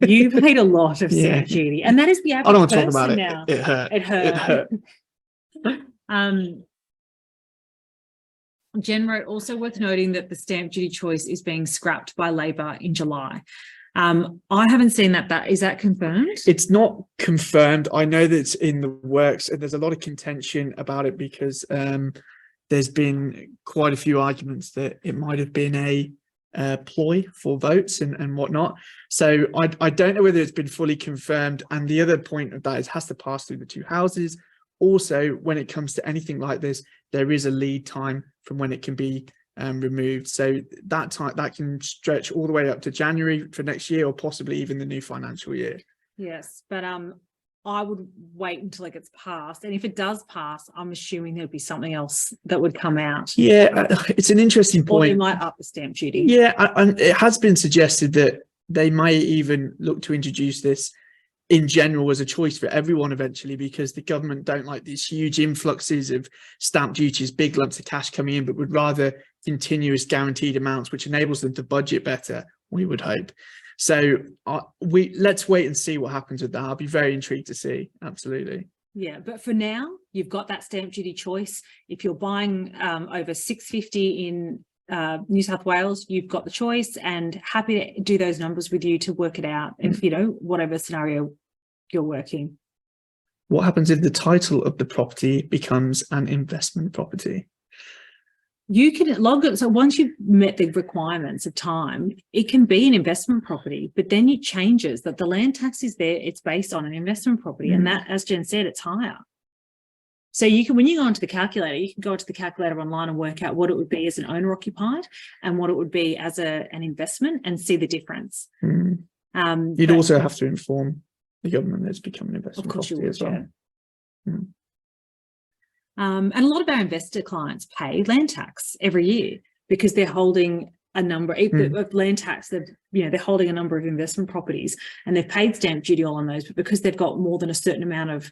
You paid a lot of stamp duty, and that is the average. I don't want to talk about it. Now. It hurt. It hurt. It hurt. Jen wrote, also worth noting that the stamp duty choice is being scrapped by Labor in July. I haven't seen that. Is that confirmed? It's not confirmed. I know that it's in the works, and there's a lot of contention about it because there's been quite a few arguments that it might have been a ploy for votes and whatnot. So I don't know whether it's been fully confirmed. And the other point of that is it has to pass through the two houses. Also, when it comes to anything like this, there is a lead time from when it can be removed. So that time that can stretch all the way up to January for next year, or possibly even the new financial year. Yes, but I would wait until it gets passed. And if it does pass, I'm assuming there'll be something else that would come out. Yeah, it's an interesting point. Or they might up the stamp duty. Yeah, and it has been suggested that they may even look to introduce this in general as a choice for everyone eventually, because the government don't like these huge influxes of stamp duties, big lumps of cash coming in, but would rather continuous guaranteed amounts, which enables them to budget better, we would hope. So let's wait and see what happens with that. I'll be very intrigued to see. Absolutely. Yeah, but for now, you've got that stamp duty choice. If you're buying over $650 in New South Wales, you've got the choice, and happy to do those numbers with you to work it out if, whatever scenario you're working. What happens if the title of the property becomes an investment property? You can log it. So once you've met the requirements of time, it can be an investment property, but then it changes that the land tax is there. It's based on an investment property. And that, as Jen said, it's higher. So you can, when you go onto the calculator, you can go into the calculator online and work out what it would be as an owner occupied and what it would be as an investment, and see the difference. You'd also have to inform the government that it's become an investment property as well. Yeah. And a lot of our investor clients pay land tax every year because they're holding a number of land tax. They're holding a number of investment properties, and they've paid stamp duty all on those, but because they've got more than a certain amount of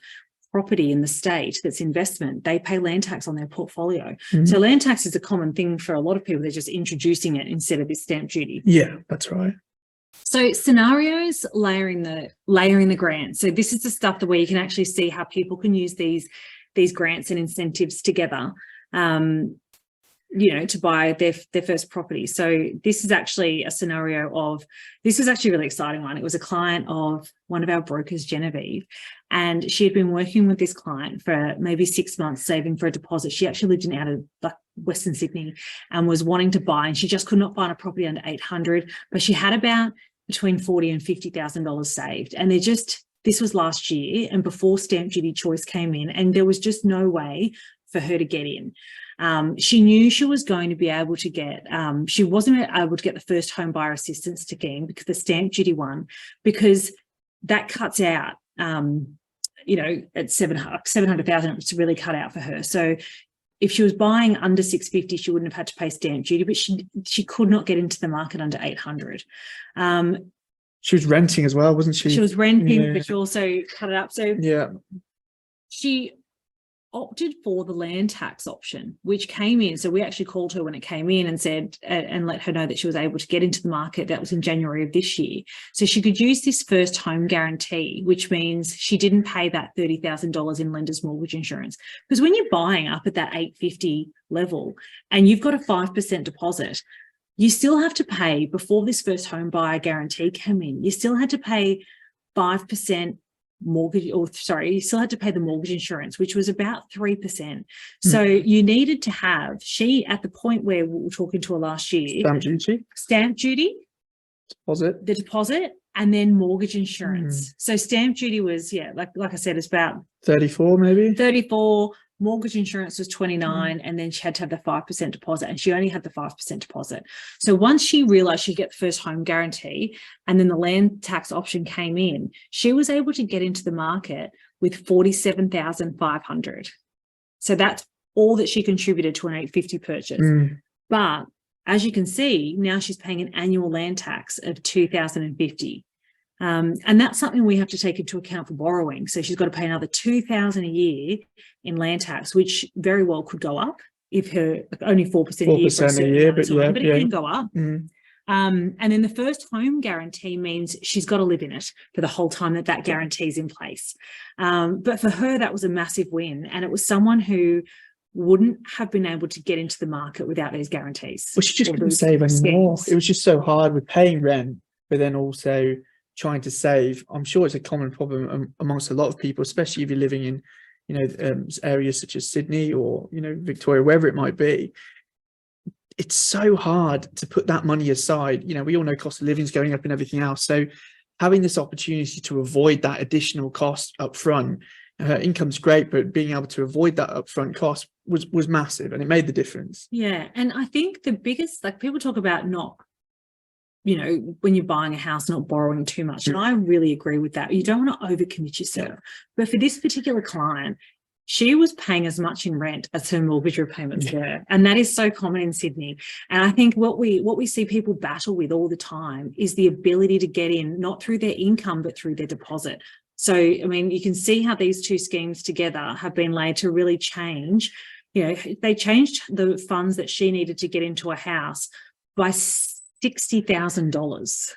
property in the state that's investment, they pay land tax on their portfolio. So land tax is a common thing for a lot of people. They're just introducing it instead of this stamp duty. Yeah, that's right. So scenarios, layering the grants. So this is the stuff where you can actually see how people can use these grants and incentives together, to buy their first property. So this is actually a scenario this was actually a really exciting one. It was a client of one of our brokers, Genevieve, and she had been working with this client for maybe 6 months, saving for a deposit. She actually lived out of Western Sydney and was wanting to buy, and she just could not find a property under 800, but she had about between $40,000 and $50,000 saved. And this was last year and before stamp duty choice came in, and there was just no way for her to get in. She knew she was going to be able to get, she wasn't able to get the first home buyer assistance scheme because the stamp duty one, because that cuts out, at 700,000, it's really cut out for her. So if she was buying under 650, she wouldn't have had to pay stamp duty, but she could not get into the market under 800. She was renting as well, wasn't she? She was renting, but she also cut it up. So she opted for the land tax option, which came in. So we actually called her when it came in and said, and let her know that she was able to get into the market. That was in January of this year. So she could use this first home guarantee, which means she didn't pay that $30,000 in lender's mortgage insurance. Because when you're buying up at that 850 level and you've got a 5% deposit, you still have to pay, before this first home buyer guarantee came in, you still had to pay 5% mortgage, you still had to pay the mortgage insurance, which was about 3%. So you needed to have, at the point where we were talking to her last year, stamp duty, the deposit, and then mortgage insurance. So stamp duty was, like I said, it's about 34 maybe. 34. Mortgage insurance was 29, and then she had to have the 5% deposit, and she only had the 5% deposit. So once she realized she'd get the first home guarantee and then the land tax option came in, she was able to get into the market with 47,500. So that's all that she contributed to an 850 purchase. But as you can see, now she's paying an annual land tax of 2,050. And that's something we have to take into account for borrowing. So she's got to pay another $2,000 a year in land tax, which very well could go up if her only 4% a year, but it can go up. And then the first home guarantee means she's got to live in it for the whole time that guarantee is in place. But for her, that was a massive win, and it was someone who wouldn't have been able to get into the market without these guarantees. Well, she just couldn't save anymore. It was just so hard with paying rent, but then also trying to save. I'm sure it's a common problem amongst a lot of people, especially if you're living in, areas such as Sydney or, Victoria, wherever it might be. It's so hard to put that money aside. We all know cost of living is going up and everything else. So having this opportunity to avoid that additional cost up front, income's great, but being able to avoid that upfront cost was massive, and it made the difference. Yeah. And I think the biggest, people talk about not, when you're buying a house, not borrowing too much. And I really agree with that. You don't want to overcommit yourself. But for this particular client, she was paying as much in rent as her mortgage repayments were. And that is so common in Sydney. And I think what we see people battle with all the time is the ability to get in, not through their income, but through their deposit. So, you can see how these two schemes together have been laid to really change. They changed the funds that she needed to get into a house by $60,000.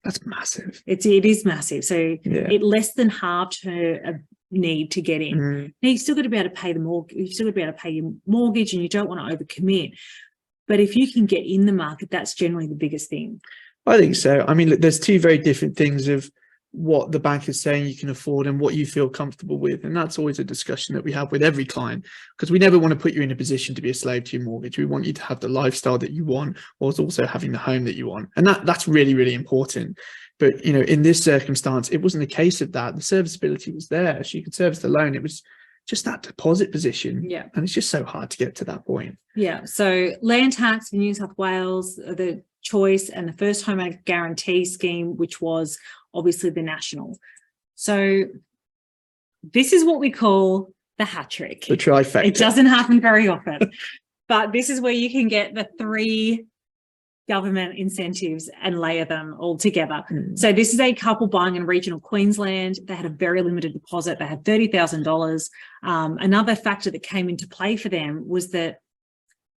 That's massive. It is massive. So it less than halved her need to get in. Now you still got to be able to pay the mortgage. You still got to be able to pay your mortgage, and you don't want to overcommit. But if you can get in the market, that's generally the biggest thing. I think so. Look, there's two very different things of what the bank is saying you can afford and what you feel comfortable with. And that's always a discussion that we have with every client, because we never want to put you in a position to be a slave to your mortgage. We want you to have the lifestyle that you want, whilst also having the home that you want. And that's really, really important. But, in this circumstance, it wasn't a case of that. The serviceability was there. She could service the loan. It was just that deposit position. Yeah. And it's just so hard to get to that point. Yeah. So land tax for New South Wales, the choice, and the first home guarantee scheme, which was obviously the national. So this is what we call the hat trick. The trifecta. It doesn't happen very often, but this is where you can get the three government incentives and layer them all together. So this is a couple buying in regional Queensland. They had a very limited deposit. They had $30,000. Another factor that came into play for them was that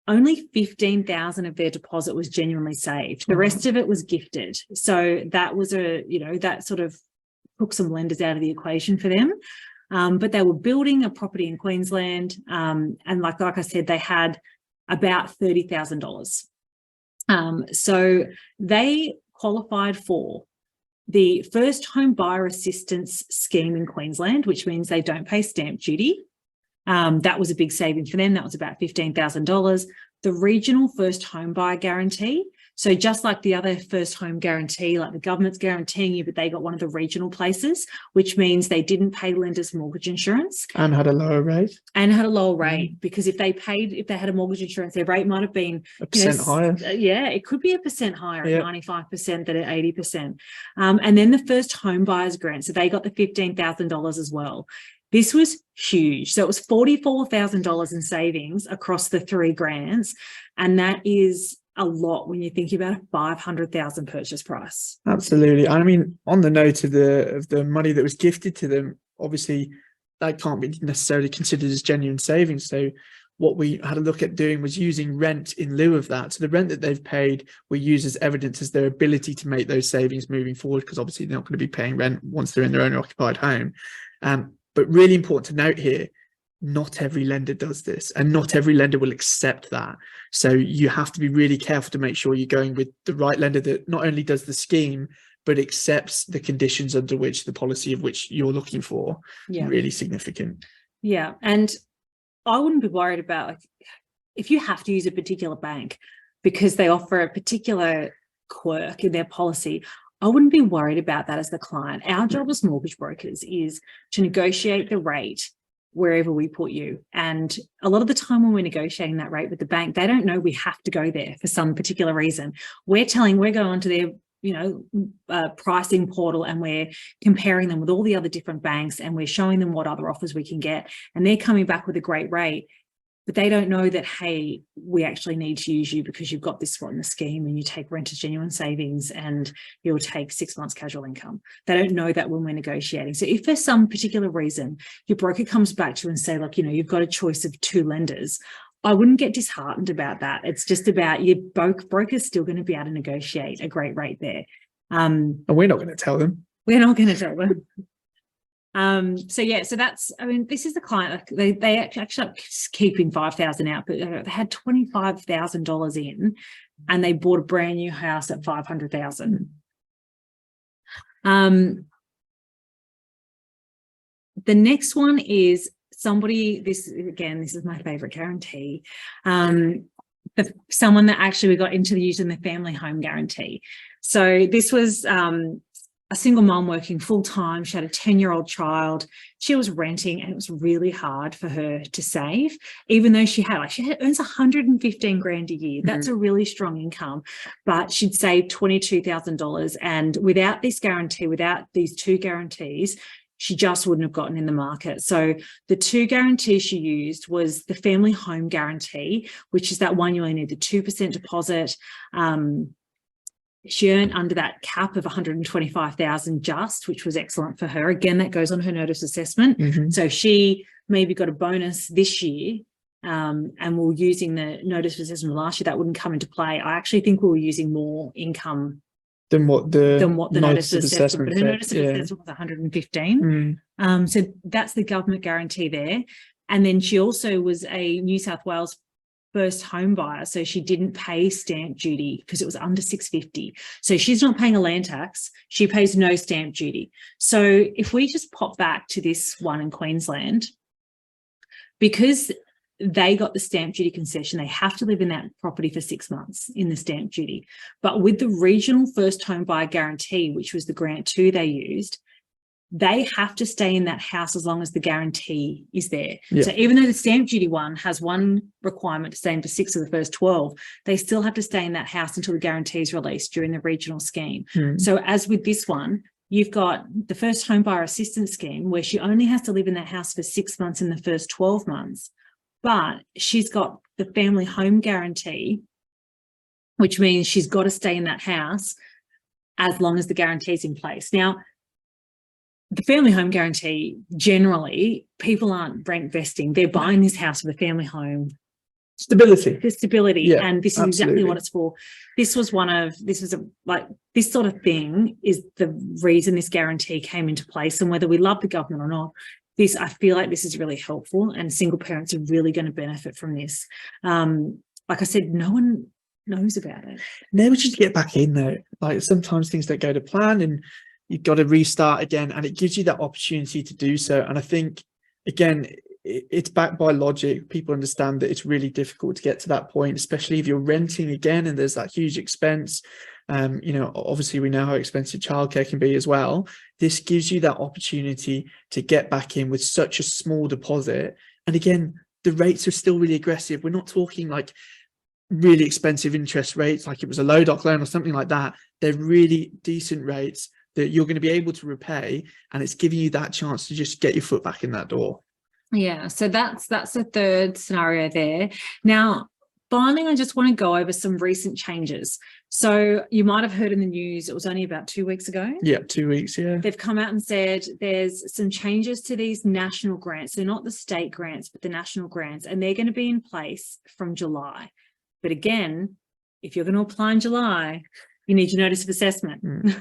only 15,000 of their deposit was genuinely saved. The rest of it was gifted. So that was that sort of took some lenders out of the equation for them. But they were building a property in Queensland. And like I said, they had about $30,000. So they qualified for the first home buyer assistance scheme in Queensland, which means they don't pay stamp duty. That was a big saving for them. That was about $15,000. The regional first home buyer guarantee. So just like the other first home guarantee, like the government's guaranteeing you, but they got one of the regional places, which means they didn't pay lenders mortgage insurance. And had a lower rate. Because if they had a mortgage insurance, their rate might have been a percent higher. Yeah, it could be a percent higher at 95% than at 80%. And then the first home buyers grant, so they got the $15,000 as well. This was huge. So it was $44,000 in savings across the 3 grants. And that is a lot when you think about a $500,000 purchase price. Absolutely. I mean, on the note of the money that was gifted to them, obviously that can't be necessarily considered as genuine savings. So what we had a look at doing was using rent in lieu of that. So the rent that they've paid, we use as evidence as their ability to make those savings moving forward, because obviously they're not going to be paying rent once they're in their own occupied home. But really important to note here, not every lender does this, and not every lender will accept that. So you have to be really careful to make sure you're going with the right lender that not only does the scheme, but accepts the conditions under which the policy of which you're looking for. Really significant. Yeah. And I wouldn't be worried about, like, if you have to use a particular bank because they offer a particular quirk in their policy, I wouldn't be worried about that as the client. Our job as mortgage brokers is to negotiate the rate wherever we put you. And a lot of the time when we're negotiating that rate with the bank, they don't know we have to go there for some particular reason. We're going onto their pricing portal, and we're comparing them with all the other different banks, and we're showing them what other offers we can get, and they're coming back with a great rate. But they don't know that, hey, we actually need to use you because you've got this spot in the scheme and you take rent as genuine savings and you'll take 6 months casual income. They don't know that when we're negotiating. So if for some particular reason your broker comes back to you and say, look, you've got a choice of 2 lenders, I wouldn't get disheartened about that. It's just about your broker's still going to be able to negotiate a great rate there. And we're not going to tell them. We're not going to tell them. So that's, I mean, this is the client, they actually keeping 5,000 out, but they had $25,000 in, and they bought a brand new house at 500,000. The next one is somebody, this is my favorite guarantee. Someone that actually we got into using the family home guarantee. So this was, a single mom working full time. She had a 10-year-old child. She was renting, and it was really hard for her to save, even though she earns 115 grand a year. That's a really strong income, but she'd saved $22,000. And without this guarantee, without these 2 guarantees, she just wouldn't have gotten in the market. So the 2 guarantees she used was the family home guarantee, which is that one you only need the 2% deposit. She earned under that cap of 125,000 just, which was excellent for her. Again, that goes on her notice assessment. So she maybe got a bonus this year, and we were using the notice assessment last year. That wouldn't come into play. I actually think we were using more income than what the notice assessment, but her notice assessment was 115. So that's the government guarantee there. And then she also was a New South Wales first home buyer, so she didn't pay stamp duty because it was under $650. So she's not paying a land tax. She pays no stamp duty. So if we just pop back to this one in Queensland, because they got the stamp duty concession, they have to live in that property for 6 months in the stamp duty. But with the regional first home buyer guarantee, which was the grant 2 they used, they have to stay in that house as long as the guarantee is there. So even though the stamp duty one has one requirement to stay in for 6 of the first 12, they still have to stay in that house until the guarantee is released during the regional scheme. So as with this one, you've got the first home buyer assistance scheme where she only has to live in that house for 6 months in the first 12 months, but she's got the family home guarantee, which means she's got to stay in that house as long as the guarantee is in place. Now, the family home guarantee, generally, people aren't rent vesting. They're buying this house for the family home. Stability. The stability. Yeah, and this is exactly what it's for. This sort of thing is the reason this guarantee came into place. And whether we love the government or not, I feel like this is really helpful, and single parents are really going to benefit from this. Like I said, no one knows about it. Never just get back in there. Like sometimes things don't go to plan, and you've got to restart again, and it gives you that opportunity to do so. And I think, again, it's backed by logic. People understand that it's really difficult to get to that point, especially if you're renting again and there's that huge expense. You know, obviously we know how expensive childcare can be as well. This gives you that opportunity to get back in with such a small deposit. And again, the rates are still really aggressive. We're not talking like really expensive interest rates, like it was a low doc loan or something like that. They're really decent rates that you're going to be able to repay, and it's giving you that chance to just get your foot back in that door. Yeah, so that's the third scenario there. Now, finally, I just want to go over some recent changes. So you might have heard in the news, it was only about 2 weeks ago. Yeah, 2 weeks, yeah. They've come out and said there's some changes to these national grants. So not the state grants, but the national grants, and they're going to be in place from July. But again, if you're going to apply in July, you need your notice of assessment.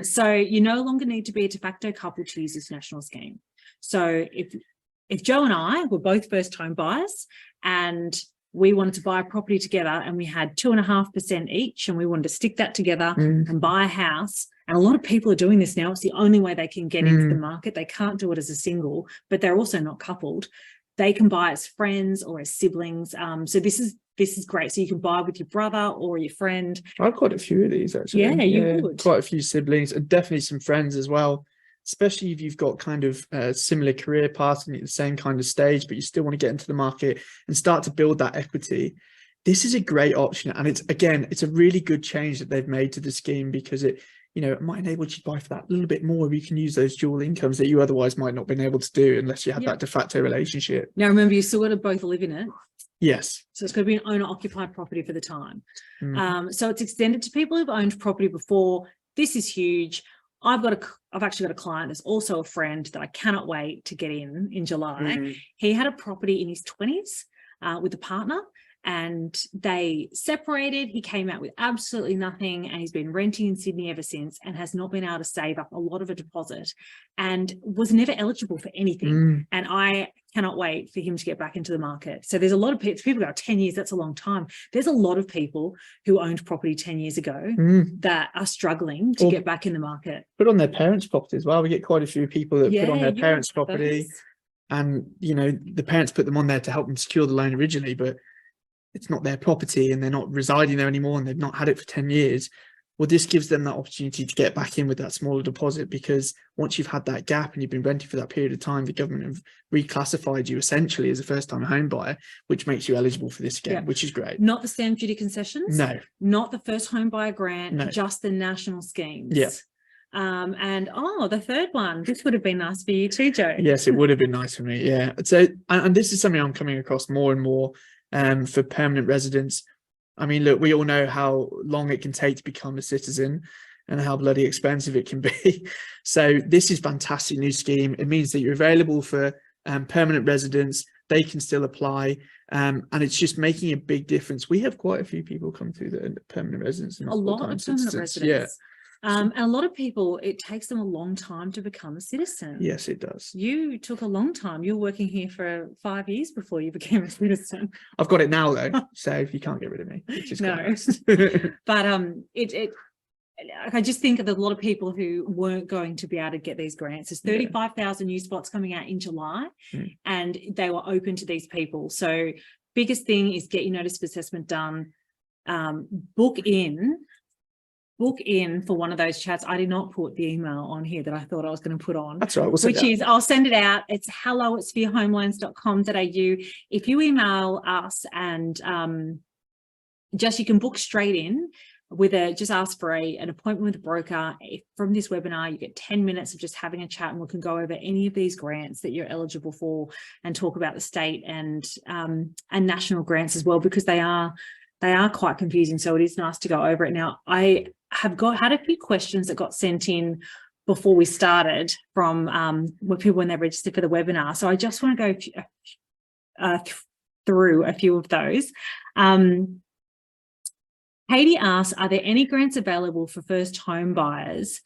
So you no longer need to be a de facto couple to use this national scheme. So if Joe and I were both first home buyers and we wanted to buy a property together and we had 2.5% each and we wanted to stick that together and buy a house, and a lot of people are doing this now, it's the only way they can get into the market. They can't do it as a single, but they're also not coupled. They can buy as friends or as siblings. So this is great. So you can buy with your brother or your friend. I've got a few of these actually. Yeah, you would. Quite a few siblings and definitely some friends as well, especially if you've got kind of a similar career path and at the same kind of stage, but you still want to get into the market and start to build that equity. This is a great option. And it's a really good change that they've made to the scheme, because it might enable you to buy for that little bit more. You can use those dual incomes that you otherwise might not have been able to do unless you had that de facto relationship. Now, remember, you still got to both live in it. Yes. So it's got to be an owner-occupied property for the time. So it's extended to people who've owned property before. This is huge. I've actually got a client that's also a friend that I cannot wait to get in July. He had a property in his 20s with a partner, and they separated. He came out with absolutely nothing, and he's been renting in Sydney ever since and has not been able to save up a lot of a deposit and was never eligible for anything. And I cannot wait for him to get back into the market. So there's a lot of people go, 10 years, that's a long time. There's a lot of people who owned property 10 years ago that are struggling to get back in the market. Put on their parents' property as well. We get quite a few people that put on their parents' property, and the parents put them on there to help them secure the loan originally, but it's not their property and they're not residing there anymore and they've not had it for 10 years. Well, this gives them that opportunity to get back in with that smaller deposit, because once you've had that gap and you've been renting for that period of time, the government have reclassified you essentially as a first-time home buyer, which makes you eligible for this again, which is great. Not the stamp duty concessions. No. Not the first home buyer grant. No. Just the national schemes. Yeah. And the third one, this would have been nice for you too, Joe. Yes, it would have been nice for me. Yeah. So, and this is something I'm coming across more and more for permanent residents. I mean, look, we all know how long it can take to become a citizen and how bloody expensive it can be. So this is fantastic new scheme. It means that you're available for permanent residents. They can still apply. And it's just making a big difference. We have quite a few people come through the permanent residents. And a lot of permanent residents. Yeah. And a lot of people, it takes them a long time to become a citizen. Yes, it does. You took a long time. You were working here for 5 years before you became a citizen. I've got it now though, so you can't get rid of me. Which is no, but I just think there's a lot of people who weren't going to be able to get these grants. There's 35,000 new spots coming out in July, and they were open to these people. So biggest thing is get your notice of assessment done. Book in for one of those chats. I did not put the email on here that I thought I was going to put on. That's right. I'll send it out. It's hello@spherehomeloans.com.au. If you email us and you can book straight in with just ask for an appointment with a broker. From this webinar, you get 10 minutes of just having a chat, and we can go over any of these grants that you're eligible for and talk about the state and national grants as well, because they are quite confusing. So it is nice to go over it. Now, I have had a few questions that got sent in before we started from when they registered for the webinar. So I just want to go through a few of those. Katie asks, are there any grants available for first home buyers,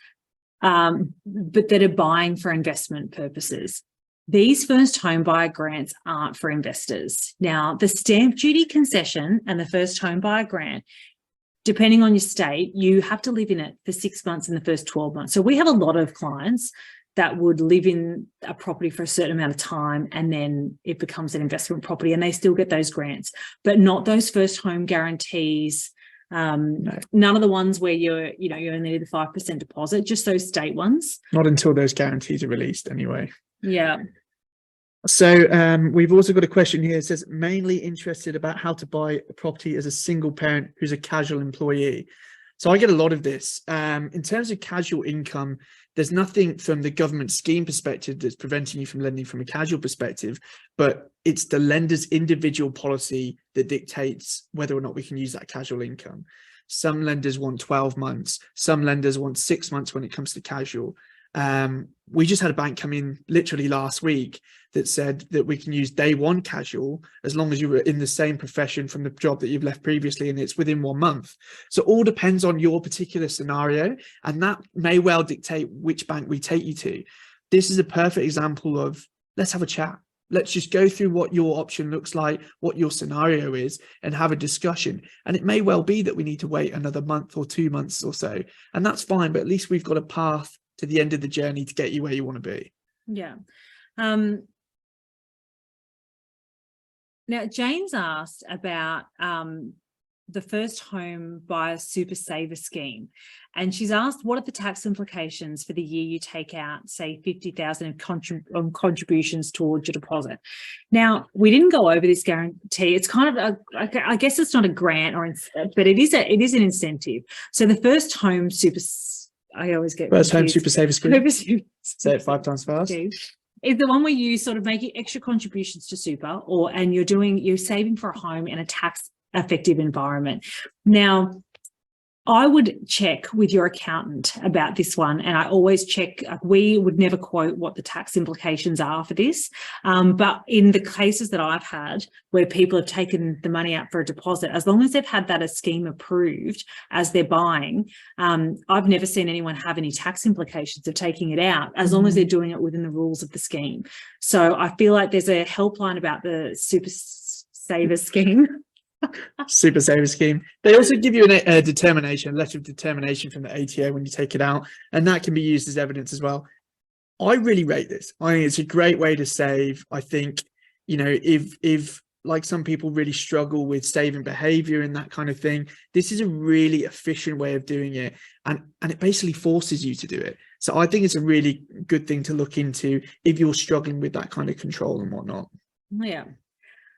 but that are buying for investment purposes? These first home buyer grants aren't for investors. Now, the stamp duty concession and the first home buyer grant, depending on your state, you have to live in it for 6 months in the first 12 months. So we have a lot of clients that would live in a property for a certain amount of time, and then it becomes an investment property, and they still get those grants, but not those first home guarantees. No. None of the ones where you only need the 5% deposit, just those state ones. Not until those guarantees are released anyway. Yeah. So we've also got a question here. It says, mainly interested about how to buy a property as a single parent who's a casual employee. So I get a lot of this. In terms of casual income, there's nothing from the government scheme perspective that's preventing you from lending from a casual perspective, but it's the lender's individual policy that dictates whether or not we can use that casual income. Some lenders want 12 months. Some lenders want 6 months when it comes to casual. We just had a bank come in literally last week that said that we can use day one casual as long as you were in the same profession from the job that you've left previously, and it's within 1 month. So all depends on your particular scenario, and that may well dictate which bank we take you to. This is a perfect example of, let's have a chat. Let's just go through what your option looks like, what your scenario is, and have a discussion. And it may well be that we need to wait another month or 2 months or so, and that's fine, but at least we've got a path to the end of the journey to get you where you want to be. Yeah. Now, Jane's asked about the first home buyer super saver scheme, and she's asked, what are the tax implications for the year you take out, say, 50,000 contributions towards your deposit? Now, we didn't go over this guarantee. It's kind of I guess it's not a grant, but it is an incentive. So the first home I always get first home super saver scheme. Say it 5 times fast. Is the one where you sort of make extra contributions to super, and you're saving for a home in a tax effective environment. Now, I would check with your accountant about this one, and I always check. We would never quote what the tax implications are for this, but in the cases that I've had where people have taken the money out for a deposit, as long as they've had that as scheme approved as they're buying, I've never seen anyone have any tax implications of taking it out, as long as they're doing it within the rules of the scheme. So I feel like there's a helpline about the super saver scheme. Super saver scheme. They also give you a letter of determination from the ATO when you take it out, and that can be used as evidence as well. I really rate this. I think it's a great way to save. I think, if like some people really struggle with saving behavior and that kind of thing, this is a really efficient way of doing it, and it basically forces you to do it. So I think it's a really good thing to look into if you're struggling with that kind of control and whatnot. Yeah.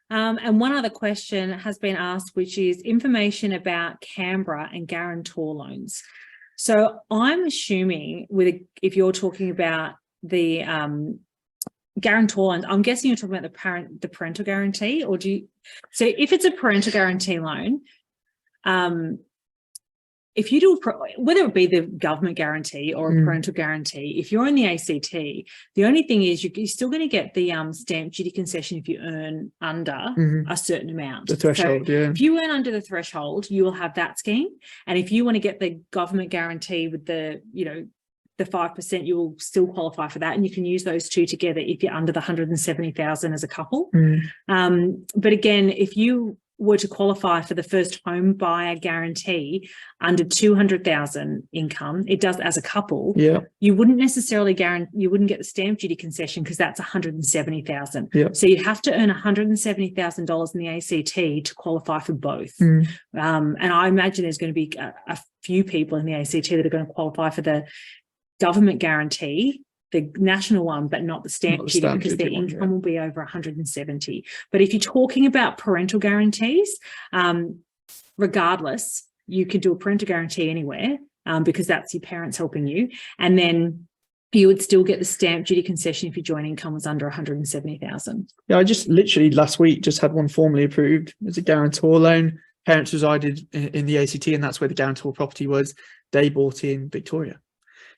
And one other question has been asked, which is information about Canberra and guarantor loans. So I'm assuming if you're talking about the guarantor loans, I'm guessing you're talking about the parental guarantee, or so if it's a parental guarantee loan, if you do, whether it be the government guarantee or a parental guarantee, if you're in the ACT, the only thing is you're still going to get the stamp duty concession if you earn under a certain amount. The threshold, so if you earn under the threshold, you will have that scheme. And if you want to get the government guarantee with the 5%, you will still qualify for that. And you can use those two together if you're under the 170,000 as a couple. But again, if you were to qualify for the first home buyer guarantee under 200,000 income, it does as a couple. Yeah, you wouldn't necessarily you wouldn't get the stamp duty concession because that's 170,000. Yeah. So you'd have to earn $170,000 in the ACT to qualify for both. And I imagine there's going to be a few people in the ACT that are going to qualify for the government guarantee, the national one, but not the stamp duty, because their income will be over 170. But if you're talking about parental guarantees, regardless, you could do a parental guarantee anywhere, because that's your parents helping you. And then you would still get the stamp duty concession if your joint income was under 170,000. Yeah, I just literally last week just had one formally approved. It's a guarantor loan. Parents resided in the ACT, and that's where the guarantor property was. They bought in Victoria.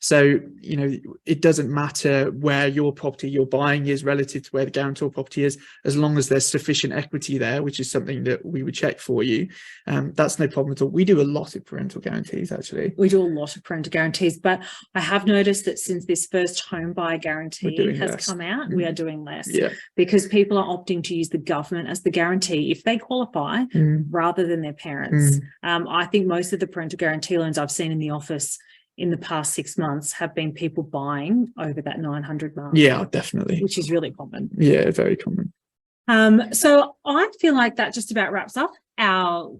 So, it doesn't matter where your property you're buying is relative to where the guarantor property is, as long as there's sufficient equity there, which is something that we would check for you. That's no problem at all. We do a lot of parental guarantees, actually. We do a lot of parental guarantees, but I have noticed that since this first home buyer guarantee has come out, we are doing less, because people are opting to use the government as the guarantee if they qualify, rather than their parents. I think most of the parental guarantee loans I've seen in the office, in the past 6 months have been people buying over that 900 mark. Yeah, definitely. Which is really common. Yeah, very common. So I feel like that just about wraps up our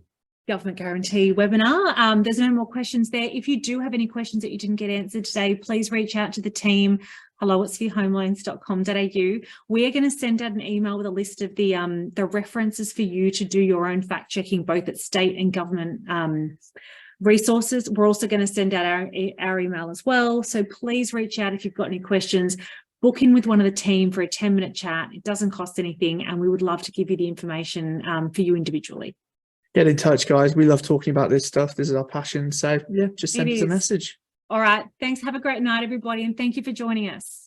government guarantee webinar. There's no more questions there. If you do have any questions that you didn't get answered today, please reach out to the team. hello@spherehomeloans.com.au. We are going to send out an email with a list of the references for you to do your own fact checking, both at state and government resources. We're also going to send out our email as well. So please reach out if you've got any questions. Book in with one of the team for a 10-minute chat. It doesn't cost anything, and we would love to give you the information for you individually. Get in touch, guys. We love talking about this stuff. This is our passion. So yeah, just send us a message. All right. Thanks. Have a great night, everybody. And thank you for joining us.